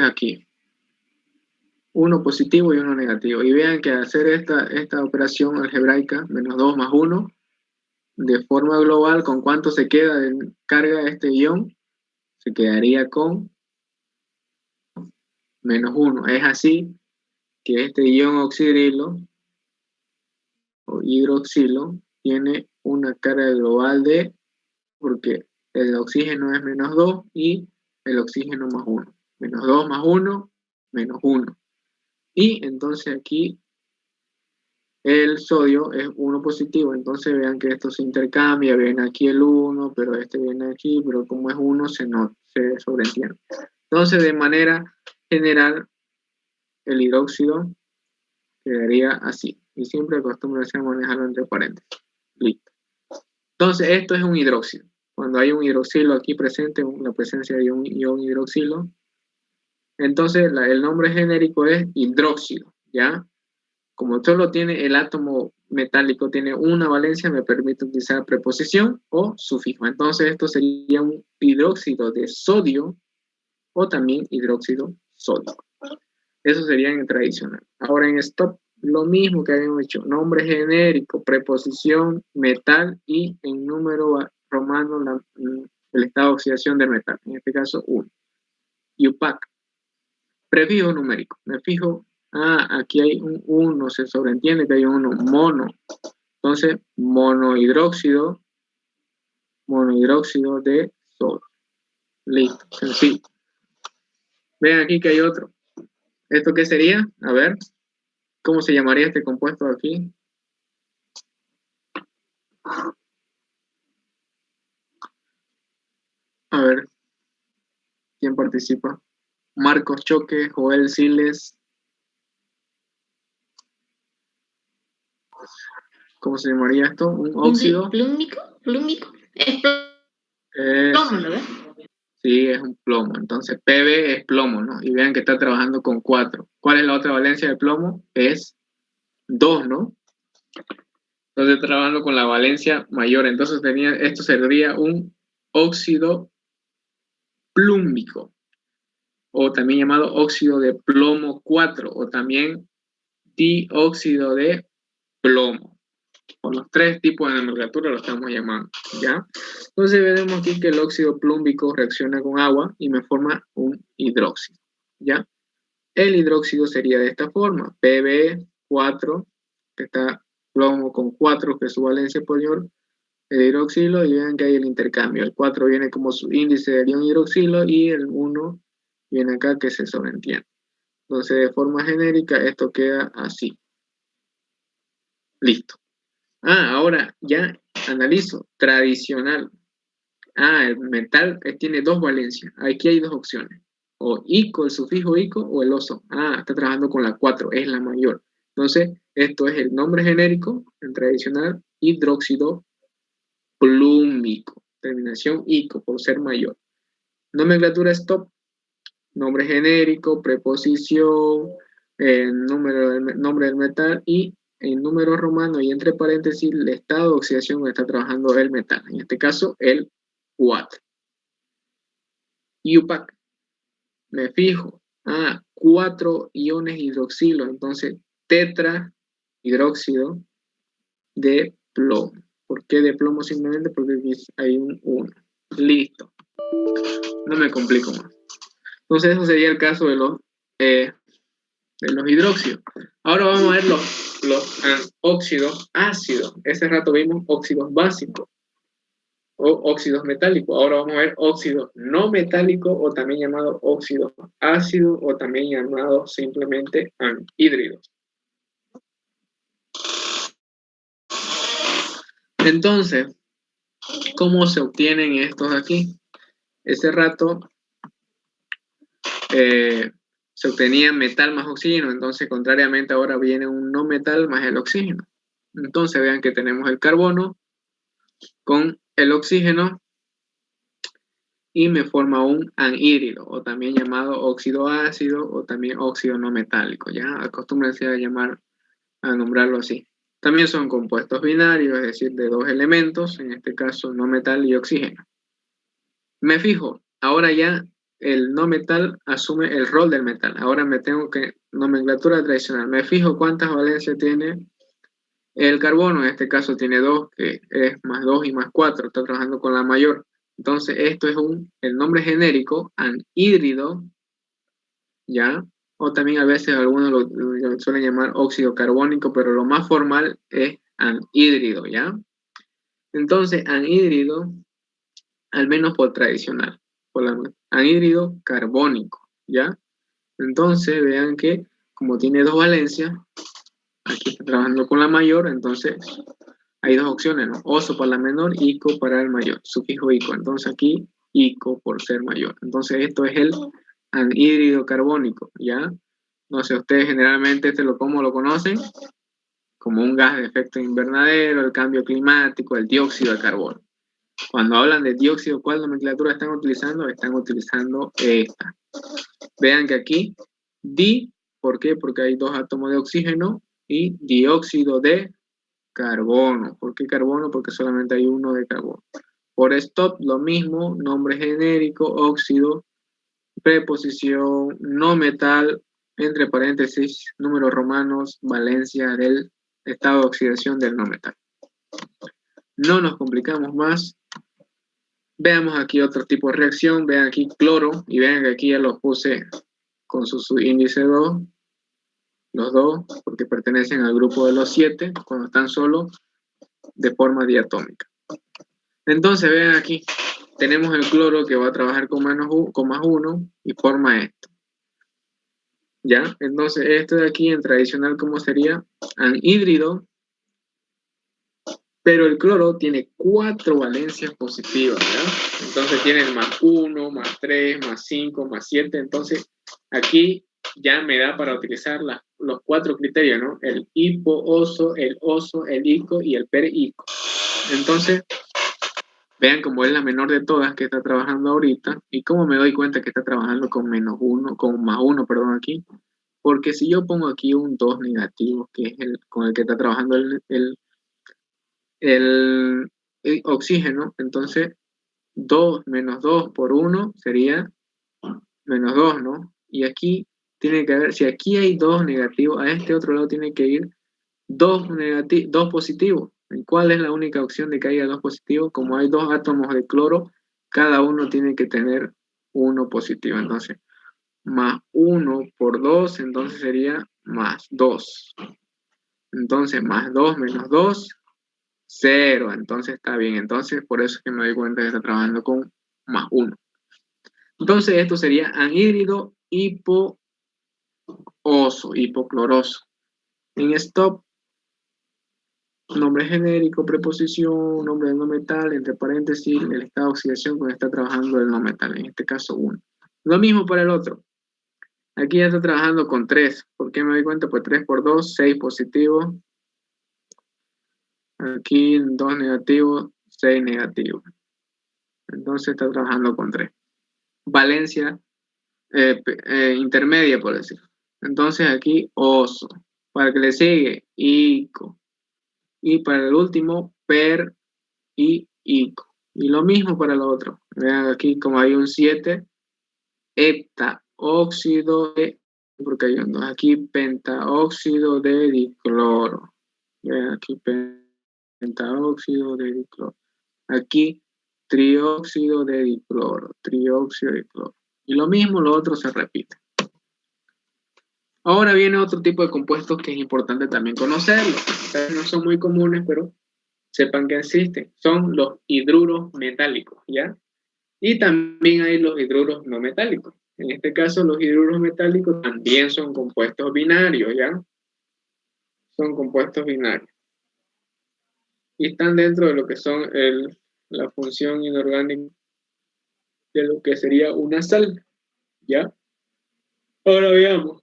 aquí uno positivo y uno negativo. Y vean que al hacer esta operación algebraica, menos 2 más 1, de forma global, ¿con cuánto se queda de carga este ion? Se quedaría con menos 1. Es así que este ion oxidrilo o hidroxilo tiene una carga global de, porque el oxígeno es menos 2 y el oxígeno más 1. Menos 2 más 1, menos 1. Y entonces aquí el sodio es 1 positivo, entonces vean que esto se intercambia, viene aquí el 1, pero este viene aquí, pero como es 1 se sobreentiende. Entonces, de manera general, el hidróxido quedaría así. Y siempre acostumbro a manejarlo entre paréntesis. Listo. Entonces, esto es un hidróxido. Cuando hay un hidroxilo aquí presente, la presencia de un ion hidroxilo, entonces el nombre genérico es hidróxido, ¿ya? Como solo tiene el átomo metálico, tiene una valencia, me permite utilizar preposición o sufijo. Entonces, esto sería un hidróxido de sodio o también hidróxido sódico. Eso sería en el tradicional. Ahora en stop, lo mismo que habíamos hecho. Nombre genérico, preposición, metal y en número romano el estado de oxidación del metal. En este caso, 1. UPAC. Prefijo numérico. Me fijo, aquí hay un 1, se sobreentiende que hay un 1, mono. Entonces, monohidróxido de sodio. Listo, sencillo. Ven aquí que hay otro. ¿Esto qué sería? A ver, ¿cómo se llamaría este compuesto aquí? A ver, ¿quién participa? Marcos Choque, Joel Siles. ¿Cómo se llamaría esto? ¿Un óxido? ¿Plúmico? Es plomo, ¿no ves? Sí, es un plomo. Entonces, Pb es plomo, ¿no? Y vean que está trabajando con 4. ¿Cuál es la otra valencia de plomo? Es 2, ¿no? Entonces, está trabajando con la valencia mayor. Entonces, esto sería un óxido plúmico, o también llamado óxido de plomo 4, o también dióxido de plomo. Por los 3 tipos de nomenclatura lo estamos llamando, ¿ya? Entonces veremos aquí que el óxido plúmbico reacciona con agua y me forma un hidróxido, ¿ya? El hidróxido sería de esta forma, Pb4, que está plomo con 4, que es su valencia mayor, el hidroxilo, y vean que hay el intercambio. El 4 viene como su índice del ion hidroxilo y el 1 viene acá que se sobreentiende. Entonces, de forma genérica, esto queda así. Listo. Ahora ya analizo. Tradicional. El metal tiene 2 valencias. Aquí hay 2 opciones. O ico, el sufijo ico, o el oso. Está trabajando con la 4, es la mayor. Entonces, esto es el nombre genérico, el tradicional, hidróxido plúmico. Terminación ico, por ser mayor. Nomenclatura stop. Nombre genérico, preposición, nombre del metal y en número romano y entre paréntesis el estado de oxidación donde está trabajando el metal, en este caso el 4. UPAC, me fijo, 4 iones hidroxilo, entonces tetra hidróxido de plomo. ¿Por qué de plomo? Simplemente porque aquí hay un 1. Listo. No me complico más. Entonces eso sería el caso de los hidróxidos. Ahora vamos a ver los óxidos ácidos. Ese rato vimos óxidos básicos o óxidos metálicos. Ahora vamos a ver óxidos no metálicos o también llamados óxidos ácidos o también llamados simplemente anhídridos. Entonces, ¿cómo se obtienen estos aquí? Ese rato se obtenía metal más oxígeno, entonces contrariamente ahora viene un no metal más el oxígeno. Entonces vean que tenemos el carbono con el oxígeno y me forma un anhídrido o también llamado óxido ácido o también óxido no metálico. Ya acostúmbrense a nombrarlo así. También son compuestos binarios, es decir, de 2 elementos, en este caso no metal y oxígeno. Me fijo, ahora ya el no metal asume el rol del metal. Ahora me tengo que, nomenclatura tradicional, me fijo cuántas valencias tiene el carbono, en este caso tiene 2, que es más 2 y más 4, está trabajando con la mayor. Entonces esto es el nombre genérico, anhídrido, ¿ya? O también a veces algunos lo suelen llamar óxido carbónico, pero lo más formal es anhídrido, ¿ya? Entonces, anhídrido, al menos por tradicional, anhídrido carbónico, ¿ya? Entonces, vean que como tiene dos valencias, aquí está trabajando con la mayor, entonces hay dos opciones, ¿no? Oso para la menor, ico para el mayor, sufijo ico. Entonces aquí, ico por ser mayor. Entonces esto es el anhídrido carbónico, ¿ya? No sé, ustedes generalmente ¿cómo lo conocen? Como un gas de efecto invernadero, el cambio climático, el dióxido de carbono. Cuando hablan de dióxido, ¿cuál nomenclatura están utilizando? Están utilizando esta. Vean que aquí, ¿por qué? Porque hay dos átomos de oxígeno y dióxido de carbono. ¿Por qué carbono? Porque solamente hay uno de carbono. Por stop, lo mismo, nombre genérico, óxido, preposición, no metal, entre paréntesis, números romanos, valencia del estado de oxidación del no metal. No nos complicamos más. Veamos aquí otro tipo de reacción. Vean aquí cloro, y vean que aquí ya los puse con su índice 2, los dos, porque pertenecen al grupo de los 7, cuando están solos, de forma diatómica. Entonces, vean aquí, tenemos el cloro que va a trabajar con más 1 y forma esto. ¿Ya? Entonces, esto de aquí en tradicional, ¿cómo sería? Anhídrido, pero el cloro tiene 4 valencias positivas, ¿ya? Entonces tiene el más 1, más 3, más 5, más 7. Entonces, aquí ya me da para utilizar los 4 criterios, ¿no? El hipo-oso, el oso, el ico y el per-ico. Entonces, vean cómo es la menor de todas que está trabajando ahorita y cómo me doy cuenta que está trabajando con menos 1, con más 1, perdón, aquí. Porque si yo pongo aquí un 2 negativo, que es con el que está trabajando el oxígeno, entonces 2 menos 2 por 1 sería menos 2, ¿no? Y aquí tiene que haber, si aquí hay 2 negativos, a este otro lado tiene que ir 2 positivos. ¿Y cuál es la única opción de que haya 2 positivos? Como hay 2 átomos de cloro, cada uno tiene que tener 1 positivo. Entonces, más 1 por 2, entonces sería más 2. Entonces, más 2 menos 2, 0. Entonces está bien. Entonces, por eso es que me doy cuenta que está trabajando con más 1. Entonces, esto sería anhídrido hipooso, hipocloroso. En stop, nombre genérico, preposición, nombre del no metal, entre paréntesis, el estado de oxidación con el que está trabajando el no metal, en este caso 1. Lo mismo para el otro. Aquí ya está trabajando con 3. ¿Por qué me doy cuenta? Pues 3 por 2, 6 positivo. Aquí 2 negativo, 6 negativo. Entonces está trabajando con 3. Valencia intermedia, por decir. Entonces aquí oso. Para que le sigue, ico. Y para el último, per y ico. Y lo mismo para el otro. Vean aquí como hay un 7, heptaóxido de, porque hay un 2. Aquí pentaóxido de dicloro. Vean aquí pentaóxido de dicloro. Aquí trióxido de dicloro. Trióxido de dicloro. Y lo mismo, lo otro se repite. Ahora viene otro tipo de compuestos que es importante también conocerlos. No son muy comunes, pero sepan que existen. Son los hidruros metálicos, ¿ya? Y también hay los hidruros no metálicos. En este caso, los hidruros metálicos también son compuestos binarios, ¿ya? Son compuestos binarios. Y están dentro de lo que son la función inorgánica de lo que sería una sal, ¿ya? Ahora veamos.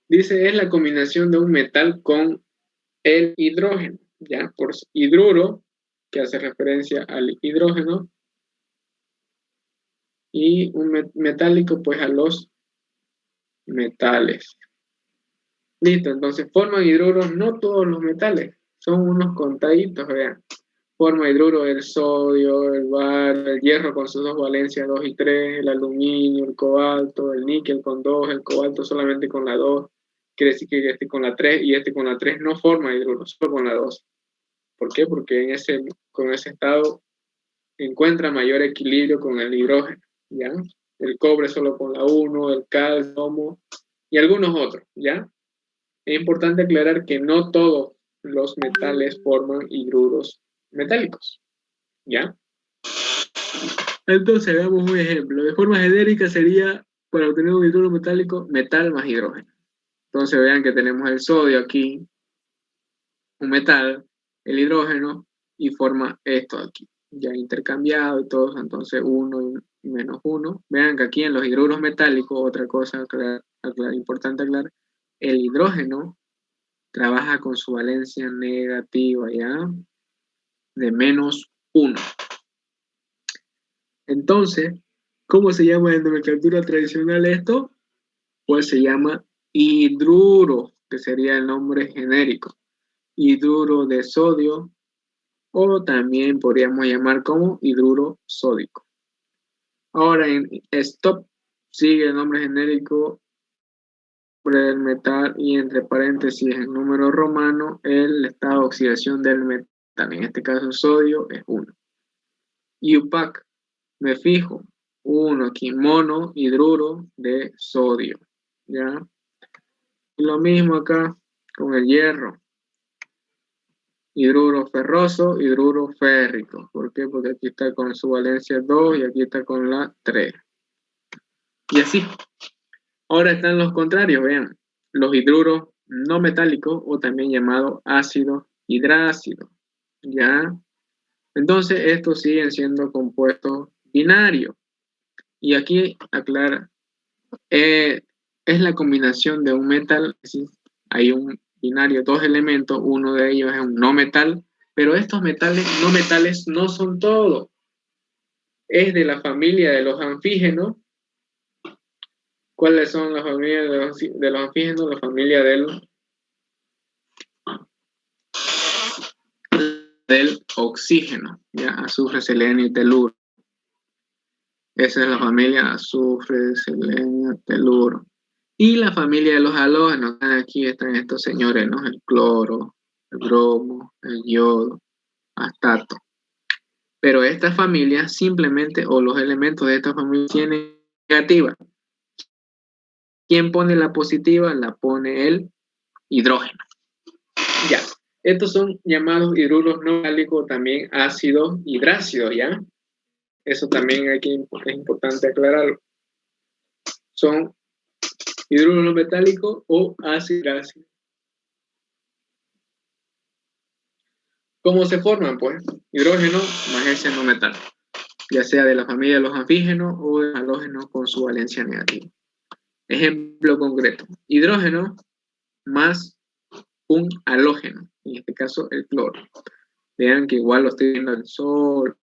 Dice, es la combinación de un metal con el hidrógeno, ¿ya? Por hidruro, que hace referencia al hidrógeno, y un metálico, pues a los metales. Listo, entonces forman hidruros no todos los metales, son unos contaditos, vean. Forma hidruro el sodio, el bario, el hierro con sus dos valencias 2 y 3, el aluminio, el cobalto, el níquel con 2, el cobalto solamente con la 2, quiere decir que este con la 3 y este con la 3 no forma hidruro, solo con la 2. ¿Por qué? Porque con ese estado encuentra mayor equilibrio con el hidrógeno, ¿ya? El cobre solo con la 1, el calcio y algunos otros, ¿ya? Es importante aclarar que no todos los metales forman hidruros metálicos, ¿ya? Entonces, veamos un ejemplo. De forma genérica sería, para obtener un hidruro metálico, metal más hidrógeno. Entonces, vean que tenemos el sodio aquí, un metal, el hidrógeno, y forma esto aquí, ya intercambiado y todo, entonces 1 y menos 1. Vean que aquí en los hidruros metálicos, otra cosa importante aclarar, el hidrógeno trabaja con su valencia negativa, ¿ya? De menos 1. Entonces, ¿cómo se llama en nomenclatura tradicional esto? Pues se llama hidruro, que sería el nombre genérico. Hidruro de sodio, o también podríamos llamar como hidruro sódico. Ahora en stop sigue el nombre genérico del metal y entre paréntesis en número romano el estado de oxidación del metal. En este caso sodio es 1. UPAC, me fijo, 1 aquí, mono hidruro de sodio. ¿Ya? Y lo mismo acá con el hierro. Hidruro ferroso, hidruro férrico. ¿Por qué? Porque aquí está con su valencia 2 y aquí está con la 3. Y así. Ahora están los contrarios, vean. Los hidruros no metálicos o también llamados ácido hidrácido. ¿Ya? Entonces estos siguen siendo compuestos binarios. Y aquí aclara, es la combinación de un metal, es decir, hay un binario, dos elementos, uno de ellos es un no metal, pero estos metales no metales no son todo. Es de la familia de los anfígenos. ¿Cuáles son las familias de los anfígenos? La familia del oxígeno, ¿ya? Azufre, selenio y teluro. Esa es la familia azufre, selenio, teluro. Y la familia de los halógenos, aquí están estos señores, ¿no? El cloro, el bromo, el yodo, astato. Pero esta familia simplemente, o los elementos de esta familia tienen negativa. ¿Quién pone la positiva? La pone el hidrógeno. Ya. Estos son llamados hidruros no metálicos, también ácidos hidrácidos, ¿ya? Eso también aquí es importante aclararlo. Son hidruros no metálicos o ácidos hidrácidos. ¿Cómo se forman? Pues hidrógeno más ese no metal, ya sea de la familia de los anfígenos o de halógenos con su valencia negativa. Ejemplo concreto, hidrógeno más un halógeno, en este caso el cloro. Vean que igual lo estoy viendo al sol.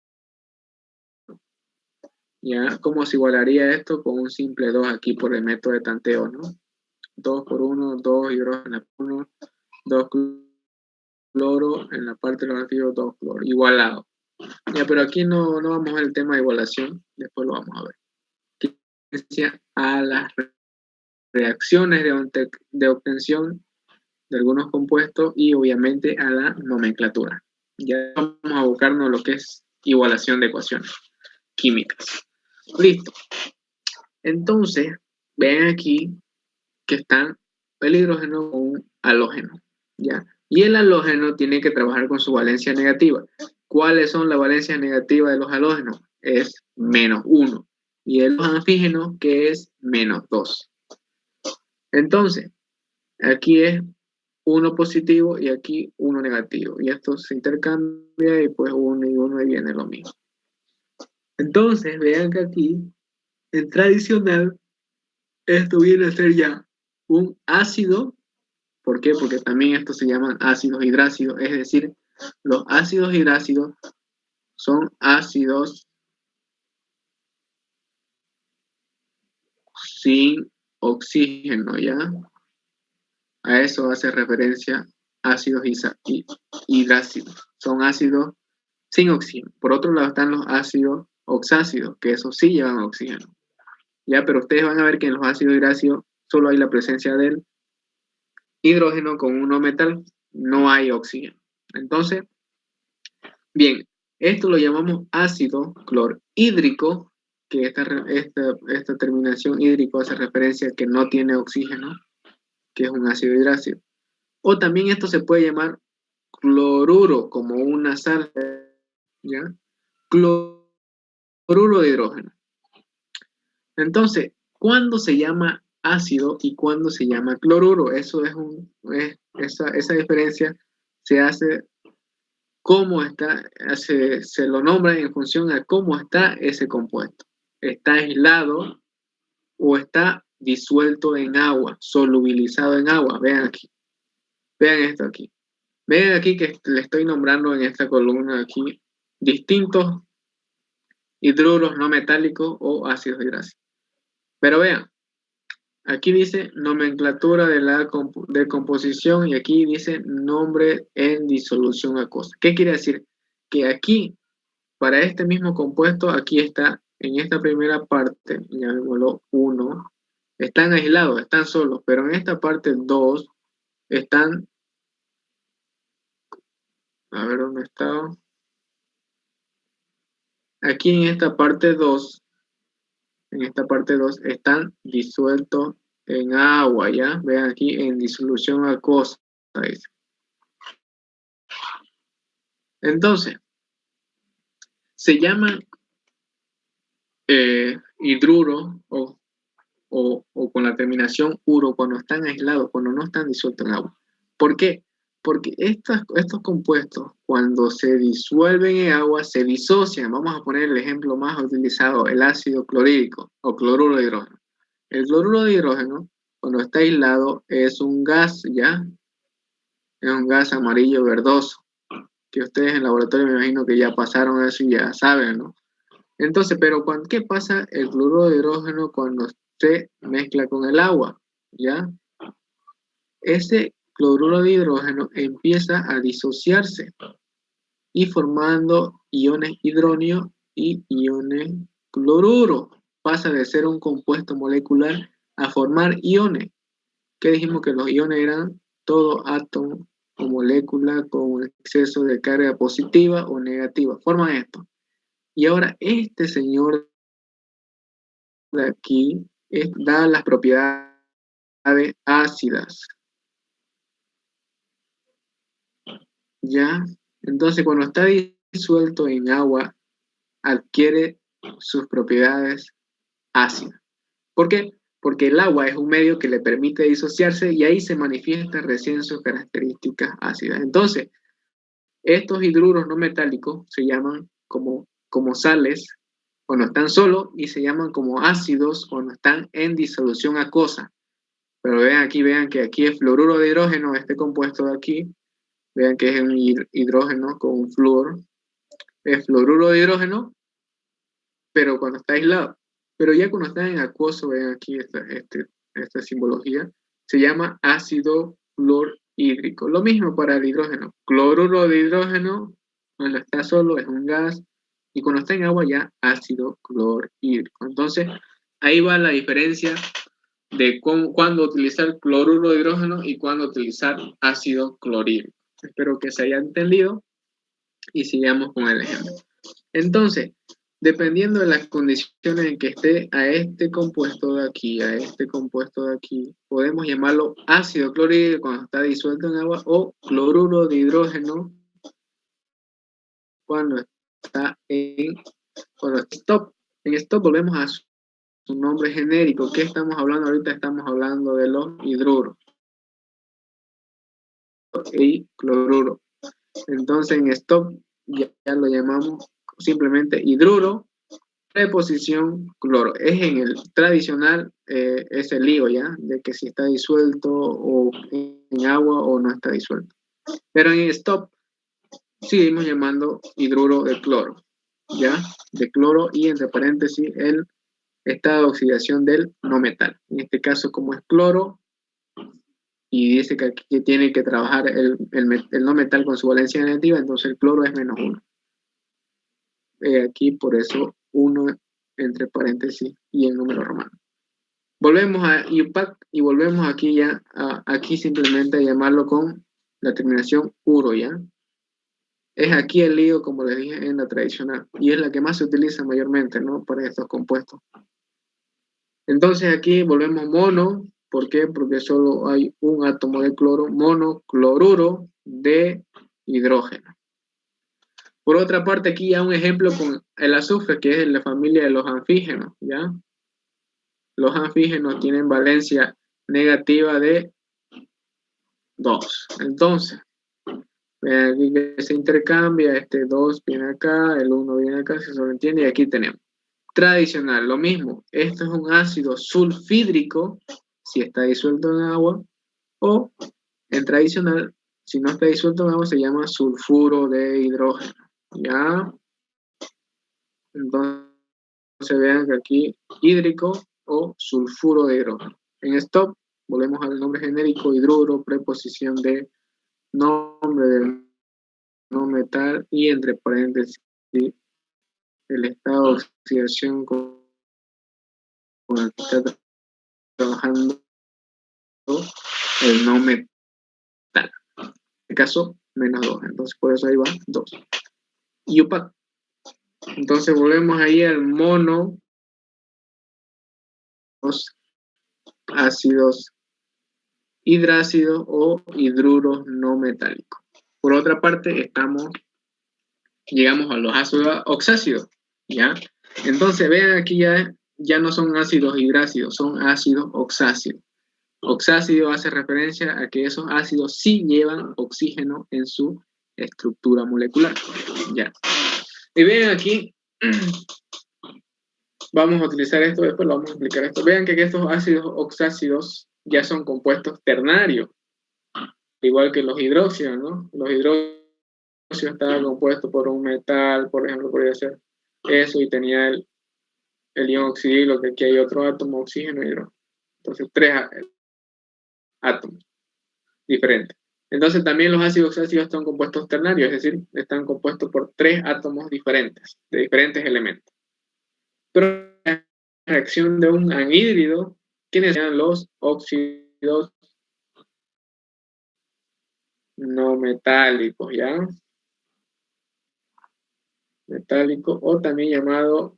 ¿Ya? ¿Cómo se igualaría esto? Con un simple 2 aquí por el método de tanteo, ¿no? 2 por 1, 2 hidrógeno por 1, 2 cloro, en la parte de los activos 2 cloro, igualado. Ya, pero aquí no vamos a ver el tema de igualación, después lo vamos a ver. A las reacciones de obtención de algunos compuestos y obviamente a la nomenclatura. Ya vamos a buscarnos lo que es igualación de ecuaciones químicas. Listo. Entonces, ven aquí que están el hidrógeno con un halógeno, ¿ya? Y el halógeno tiene que trabajar con su valencia negativa. ¿Cuáles son las valencias negativas de los halógenos? Es menos 1. Y el anfígeno, que es menos 2. Entonces, aquí es 1 positivo y aquí 1 negativo. Y esto se intercambia y pues 1 y 1 y viene lo mismo. Entonces, vean que aquí, en tradicional, esto viene a ser ya un ácido. ¿Por qué? Porque también estos se llaman ácidos hidrácidos, es decir, los ácidos hidrácidos son ácidos sin oxígeno, ¿ya? A eso hace referencia ácidos hidrácidos. Son ácidos sin oxígeno. Por otro lado están los ácidos oxácidos, que esos sí llevan oxígeno. Ya, pero ustedes van a ver que en los ácidos gráseos solo hay la presencia del hidrógeno con un no metal, no hay oxígeno. Entonces, bien, esto lo llamamos ácido clorhídrico, que esta terminación hídrico hace referencia a que no tiene oxígeno, que es un ácido hidrácido. O también esto se puede llamar cloruro, como una sal, ¿ya? Cloruro de hidrógeno. Entonces, ¿cuándo se llama ácido y cuándo se llama cloruro? Eso esa diferencia se hace cómo está, se lo nombra en función a cómo está ese compuesto. ¿Está aislado o está disuelto en agua, solubilizado en agua? Vean aquí. Vean esto aquí. Vean aquí que le estoy nombrando en esta columna aquí distintos hidruros no metálicos o ácidos gráseos. Pero vean, aquí dice nomenclatura de composición y aquí dice nombre en disolución acuosa. ¿Qué quiere decir? Que aquí, para este mismo compuesto, aquí está, en esta primera parte, llamémoslo 1, están aislados, están solos, pero en esta parte 2 están, a ver dónde está, aquí en esta parte 2 están disueltos en agua, ¿ya? Vean aquí en disolución acuosa, dice. Entonces, se llaman hidruro o con la terminación uro cuando están aislados, cuando no están disueltos en agua. ¿Por qué? Porque estos compuestos, cuando se disuelven en agua, se disocian. Vamos a poner el ejemplo más utilizado, el ácido clorhídrico o cloruro de hidrógeno. El cloruro de hidrógeno, cuando está aislado, es un gas, ¿ya? Es un gas amarillo verdoso, que ustedes en laboratorio me imagino que ya pasaron eso y ya saben, ¿no? Entonces, pero ¿qué pasa el cloruro de hidrógeno cuando se mezcla con el agua? ¿Ya? Ese cloruro de hidrógeno empieza a disociarse y formando iones hidróneo y iones cloruro. Pasa de ser un compuesto molecular a formar iones. ¿Qué dijimos? Que los iones eran todo átomo o molécula con exceso de carga positiva o negativa. Forman esto. Y ahora este señor de aquí da las propiedades ácidas. ¿Ya? Entonces, cuando está disuelto en agua, adquiere sus propiedades ácidas. ¿Por qué? Porque el agua es un medio que le permite disociarse y ahí se manifiestan recién sus características ácidas. Entonces, estos hidruros no metálicos se llaman como sales cuando están solos y se llaman como ácidos cuando están en disolución acuosa. Pero vean que aquí es fluoruro de hidrógeno, este compuesto de aquí, vean que es un hidrógeno con un flúor, es fluoruro de hidrógeno, pero cuando está aislado. Pero ya cuando está en acuoso, vean aquí esta simbología, se llama ácido clorhídrico. Lo mismo para el hidrógeno. Cloruro de hidrógeno, cuando está solo es un gas, y cuando está en agua ya ácido clorhídrico. Entonces, ahí va la diferencia de cuándo utilizar cloruro de hidrógeno y cuándo utilizar ácido clorhídrico. Espero que se haya entendido y sigamos con el ejemplo. Entonces, dependiendo de las condiciones en que esté a este compuesto de aquí, podemos llamarlo ácido clorhídrico cuando está disuelto en agua o cloruro de hidrógeno cuando está en stop. En stop volvemos a su nombre genérico. ¿Qué estamos hablando ahorita? Estamos hablando de los hidruros y cloruro. Entonces en stop ya lo llamamos simplemente hidruro, preposición cloro. Es en el tradicional, es el lío ya, de que si está disuelto o en agua o no está disuelto. Pero en stop seguimos llamando hidruro de cloro, ya, de cloro y entre paréntesis el estado de oxidación del no metal. En este caso, como es cloro, y dice que aquí tiene que trabajar el no metal con su valencia negativa, entonces el cloro es -1. aquí por eso 1 entre paréntesis y el número romano. Volvemos a IUPAC y volvemos aquí ya, aquí simplemente a llamarlo con la terminación uro, ¿ya? Es aquí el lío, como les dije, en la tradicional, y es la que más se utiliza mayormente, ¿no? Para estos compuestos. Entonces aquí volvemos mono, ¿por qué? Porque solo hay un átomo de cloro, monocloruro de hidrógeno. Por otra parte, aquí ya un ejemplo con el azufre, que es la familia de los anfígenos, ¿ya? Los anfígenos tienen valencia negativa de 2. Entonces, vean aquí que se intercambia, este 2 viene acá, el 1 viene acá, se sobreentiende, y aquí tenemos. Tradicional, lo mismo. Esto es un ácido sulfídrico, si está disuelto en agua, o en tradicional, si no está disuelto en agua, se llama sulfuro de hidrógeno, ¿ya? Entonces, vean que aquí hídrico o sulfuro de hidrógeno. En stop, volvemos al nombre genérico, hidruro, preposición de nombre del no metal y entre paréntesis el estado de oxidación con el que está trabajando el no metal. En este caso, menos 2. Entonces, por eso ahí va 2. Y UPAC. Entonces, volvemos ahí al mono, los ácidos hidrácidos o hidruros no metálicos. Por otra parte, llegamos a los ácidos oxácidos, ¿ya? Entonces, vean aquí ya no son ácidos hidrácidos, son ácidos oxácidos. Oxácido hace referencia a que esos ácidos sí llevan oxígeno en su estructura molecular, ¿ya? Y vean aquí, vamos a utilizar esto, después lo vamos a explicar esto. Vean que estos ácidos oxácidos ya son compuestos ternarios, igual que los hidróxidos, ¿no? Los hidróxidos estaban compuestos por un metal, por ejemplo, podría ser eso, y tenía el ion oxidilo, que aquí hay otro átomo, oxígeno y hidrógeno. Entonces, 3 átomos diferentes. Entonces, también los ácidos oxácidos están compuestos ternarios, es decir, están compuestos por 3 átomos diferentes, de diferentes elementos. Pero la reacción de un anhídrido, ¿quiénes sean los óxidos no metálicos, ya? Metálico, o también llamado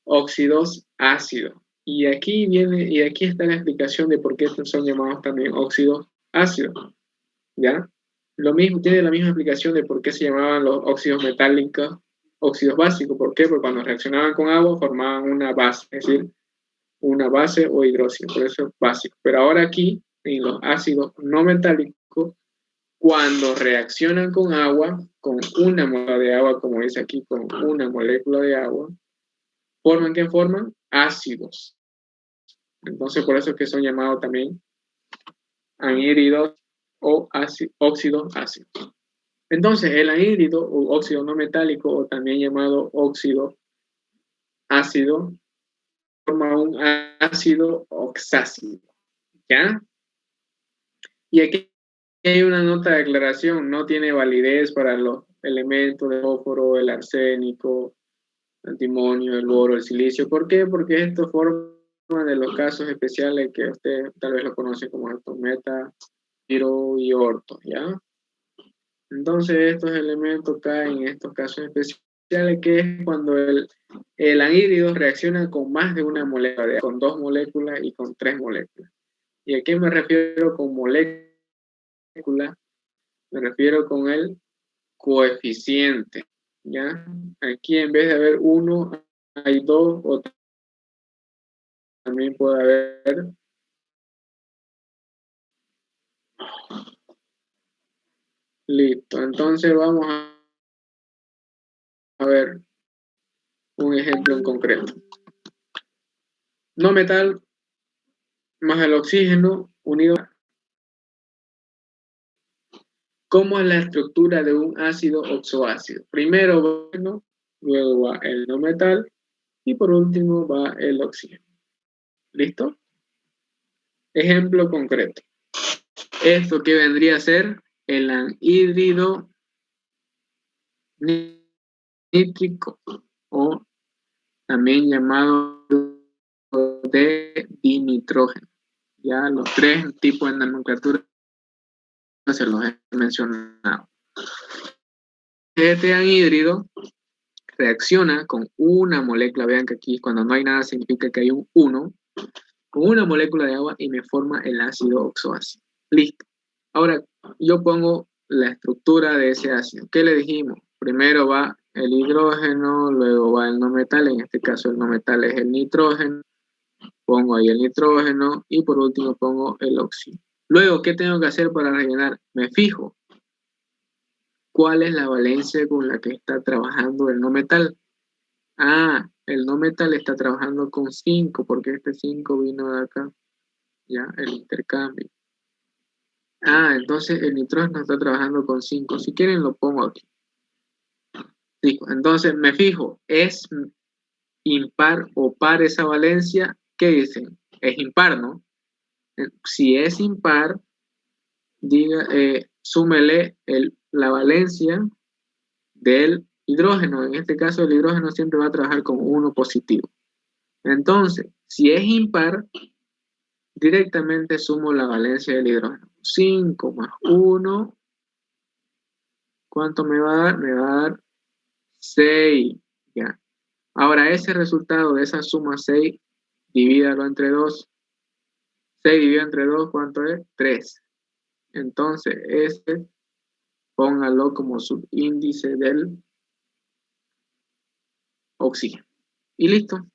óxidos ácidos. Y aquí está la explicación de por qué estos son llamados también óxidos ácidos, ¿ya? Lo mismo, tiene la misma explicación de por qué se llamaban los óxidos metálicos óxidos básicos. ¿Por qué? Porque cuando reaccionaban con agua formaban una base, es decir, una base o hidróxido, por eso es básico. Pero ahora aquí, en los ácidos no metálicos, cuando reaccionan con agua, con una molécula de agua, como dice aquí, con una molécula de agua, ¿forman qué forman? Ácidos. Entonces, por eso es que son llamados también anhídridos o óxidos ácidos. Entonces, el anhídrido o óxido no metálico, o también llamado óxido ácido, forma un ácido oxácido, ¿ya? Y aquí hay una nota de aclaración, no tiene validez para los elementos de fósforo, el arsénico, el antimonio, el boro, el silicio. ¿Por qué? Porque esto forma de los casos especiales que usted tal vez lo conoce como altometa, tiro y orto, ¿ya? Entonces estos elementos caen en estos casos especiales, que es cuando el anhídrido reacciona con más de una molécula, con 2 moléculas y con 3 moléculas. ¿Y a qué me refiero con molécula? Me refiero con el coeficiente, ¿ya? Aquí en vez de haber 1, hay 2, o también puede haber listo. Entonces vamos a ver un ejemplo en concreto. No metal más el oxígeno unido. ¿Cómo es la estructura de un ácido oxoácido? Primero bueno, luego va el no metal y por último va el oxígeno. ¿Listo? Ejemplo concreto. Esto que vendría a ser el anhídrido nítrico, o también llamado de dinitrógeno. Ya los tres tipos de nomenclatura se los he mencionado. Este anhídrido reacciona con una molécula, vean que aquí cuando no hay nada significa que hay un 1, con una molécula de agua y me forma el ácido oxoácido. Listo. Ahora yo pongo la estructura de ese ácido. ¿Qué le dijimos? Primero va el hidrógeno, luego va el no metal, en este caso el no metal es el nitrógeno, pongo ahí el nitrógeno y por último pongo el óxido. Luego, ¿qué tengo que hacer para rellenar? Me fijo cuál es la valencia con la que está trabajando el no metal. Ah, el no metal está trabajando con 5, porque este 5 vino de acá, ya, el intercambio. Ah, entonces el nitrógeno está trabajando con 5. Si quieren lo pongo aquí. Sí, entonces me fijo, ¿es impar o par esa valencia? ¿Qué dicen? Es impar, ¿no? Si es impar, diga, súmele la valencia del hidrógeno. En este caso el hidrógeno siempre va a trabajar con 1 positivo. Entonces, si es impar, directamente sumo la valencia del hidrógeno. 5 más 1, ¿cuánto me va a dar? Me va a dar 6. Ya. Ahora, ese resultado de esa suma 6, divídalo entre 2. 6 dividido entre 2, ¿cuánto es? 3. Entonces, ese, póngalo como subíndice del oxígeno. Y listo.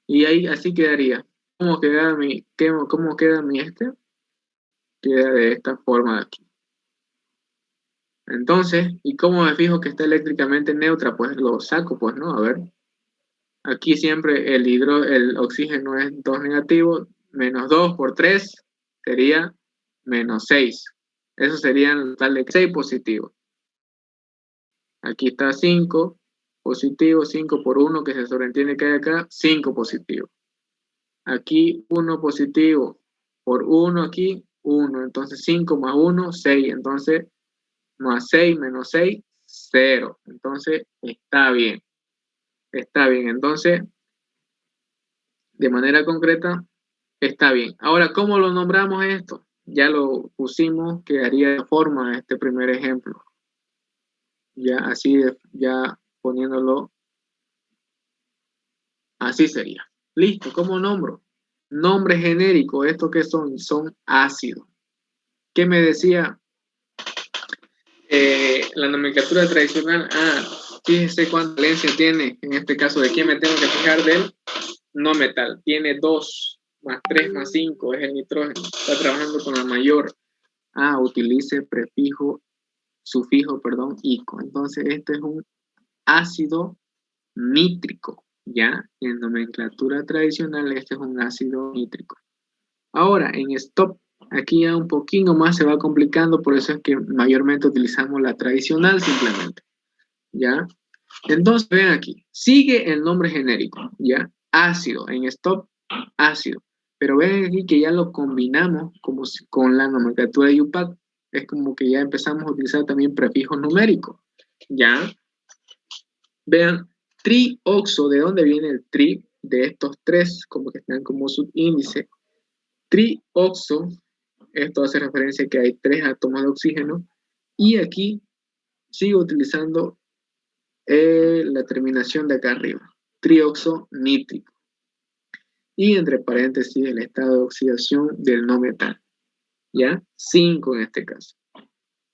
Y ahí así quedaría. ¿Cómo queda mi este? Queda de esta forma de aquí. Entonces, ¿y cómo me fijo que está eléctricamente neutra? Pues lo saco, pues, ¿no? A ver. Aquí siempre el oxígeno es 2 negativo, menos 2 por 3 sería menos 6. Eso sería un total de 6 positivos. Aquí está 5 positivo, 5 por 1 que se sobreentiende que hay acá, 5 positivo. Aquí 1 positivo por 1 aquí, 1. Entonces 5 más 1, 6. Entonces más 6 menos 6, 0. Entonces está bien. Está bien. Entonces, de manera concreta, está bien. Ahora, ¿cómo lo nombramos esto? Ya lo pusimos, quedaría de forma este primer ejemplo. Ya así, ya poniéndolo, así sería. Listo, ¿cómo nombro? Nombre genérico, ¿estos qué son? Son ácidos. ¿Qué me decía la nomenclatura tradicional? Fíjense cuánta valencia tiene, en este caso, ¿de quién me tengo que fijar? Del no metal. Tiene 2 más 3 más 5, es el nitrógeno. Está trabajando con la mayor. Utilice sufijo, ico. Entonces, este es un ácido nítrico, ¿ya? En nomenclatura tradicional, este es un ácido nítrico. Ahora, en stop, aquí ya un poquito más se va complicando, por eso es que mayormente utilizamos la tradicional simplemente, ¿ya? Entonces, vean aquí, sigue el nombre genérico, ¿ya? Ácido, en stop, ácido. Pero ven aquí que ya lo combinamos como con la nomenclatura de UPAC. Es como que ya empezamos a utilizar también prefijos numéricos, ¿ya? Vean, trioxo, ¿de dónde viene el tri? De estos tres, como que están como subíndice. Trioxo, esto hace referencia a que hay 3 átomos de oxígeno. Y aquí sigo utilizando la terminación de acá arriba, trioxo nítrico. Y entre paréntesis el estado de oxidación del no metal, ¿ya? 5 en este caso.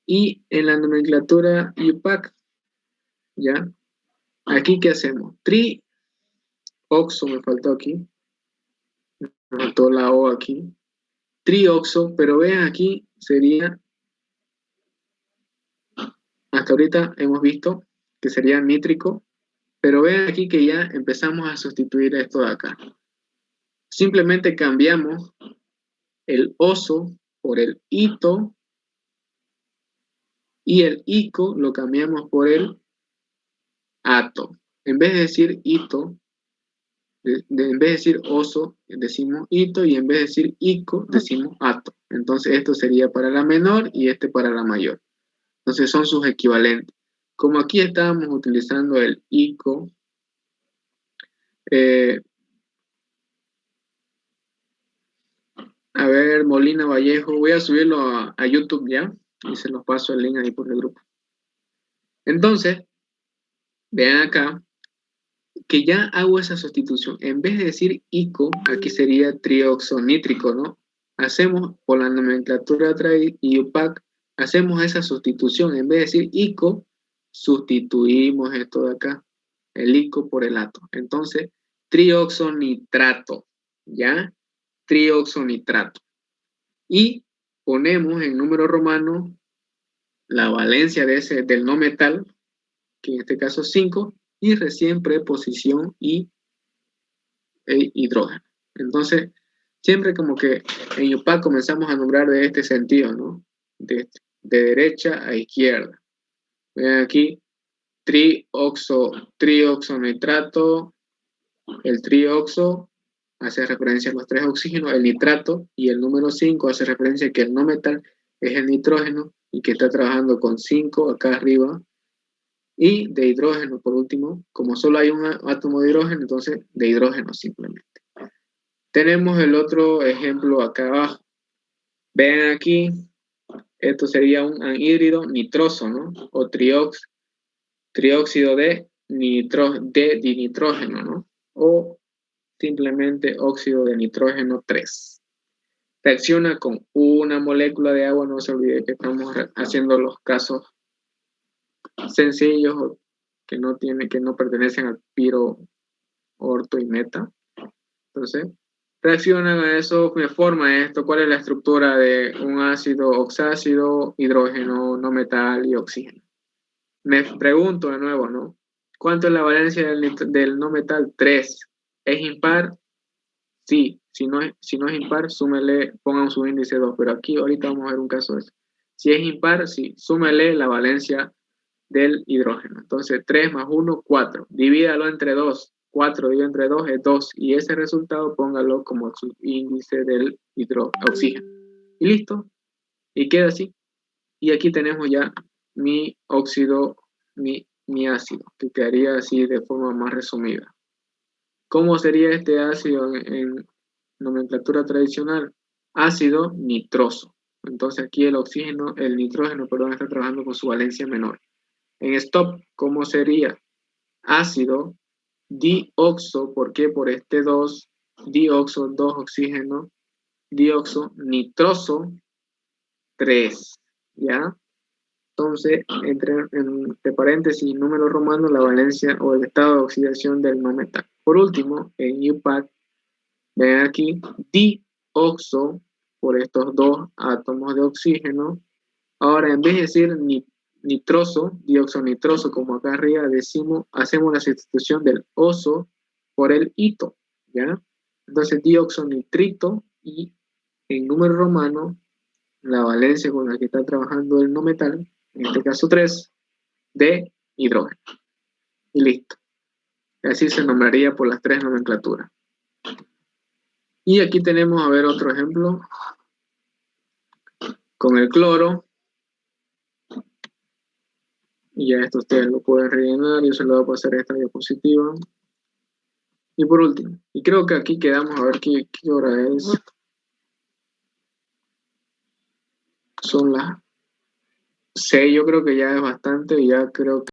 Y en la nomenclatura UPAC, ¿ya? Aquí, ¿qué hacemos? Trioxo, me faltó aquí. Me faltó la O aquí. Trioxo, pero vean aquí, sería, hasta ahorita hemos visto que sería nítrico, pero vean aquí que ya empezamos a sustituir esto de acá. Simplemente cambiamos el oso por el ito y el ico lo cambiamos por el ato. En vez de decir ito, en vez de decir oso, decimos ito, y en vez de decir ico, decimos ato. Entonces esto sería para la menor y este para la mayor. Entonces son sus equivalentes. Como aquí estábamos utilizando el ICO, a ver, Molina Vallejo, voy a subirlo a YouTube ya, y se los paso el link ahí por el grupo. Entonces, vean acá, que ya hago esa sustitución. En vez de decir ICO, aquí sería trioxonítrico, ¿no? Hacemos, por la nomenclatura IUPAC, hacemos esa sustitución. En vez de decir ICO, sustituimos esto de acá, el ICO por el ATO. Entonces, trioxonitrato, ¿ya? Trioxonitrato. Y ponemos en número romano la valencia del no metal, que en este caso es 5, y recién preposición y hidrógeno. Entonces, siempre como que en IUPAC comenzamos a nombrar de este sentido, ¿no? De derecha a izquierda. Vean aquí, trioxonitrato, el trioxo hace referencia a los 3 oxígenos, el nitrato, y el número 5 hace referencia a que el no metal es el nitrógeno y que está trabajando con 5 acá arriba. Y de hidrógeno, por último, como solo hay un átomo de hidrógeno, entonces de hidrógeno simplemente. Tenemos el otro ejemplo acá abajo. Vean aquí, esto sería un anhídrido nitroso, ¿no? O trióxido de dinitrógeno, ¿no? O simplemente óxido de nitrógeno 3. Reacciona con una molécula de agua, no se olvide que estamos haciendo los casos sencillos que no pertenecen al piro, orto y meta. Entonces, reaccionan a eso, me forma esto. ¿Cuál es la estructura de un ácido oxácido, hidrógeno, no metal y oxígeno? Me pregunto de nuevo, ¿no? ¿Cuánto es la valencia del no metal? 3. ¿Es impar? Sí. Si no es impar, súmele, pongan su índice 2. Pero aquí ahorita vamos a ver un caso de eso. Si es impar, sí, súmele la valencia del hidrógeno. Entonces, 3 más 1, 4. Divídalo entre 2. 4 dividido entre 2 es 2. Y ese resultado póngalo como su índice del oxígeno. Y listo. Y queda así. Y aquí tenemos ya mi óxido, mi ácido, que quedaría así de forma más resumida. ¿Cómo sería este ácido en nomenclatura tradicional? Ácido nitroso. Entonces aquí el nitrógeno, está trabajando con su valencia menor. En stop, ¿cómo sería? Ácido dioxo, ¿por qué? Por este 2, dioxo, 2 oxígeno, dioxo nitroso 3, ¿ya? Entonces, entre paréntesis, número romano, la valencia o el estado de oxidación del no metal. Por último, en IUPAC, ven aquí, dioxo, por estos 2 átomos de oxígeno. Ahora, en vez de decir nitroso, dioxonitroso, como acá arriba hacemos la sustitución del oso por el ito, ¿ya? Entonces, dioxonitrito y en número romano, la valencia con la que está trabajando el no metal, en este caso 3, de hidrógeno. Y listo. Así se nombraría por las 3 nomenclaturas. Y aquí tenemos, a ver, otro ejemplo. Con el cloro. Y ya esto ustedes lo pueden rellenar. Yo se lo voy a pasar a esta diapositiva. Y por último, y creo que aquí quedamos a ver qué hora es. Son las 6, yo creo que ya es bastante, y ya creo que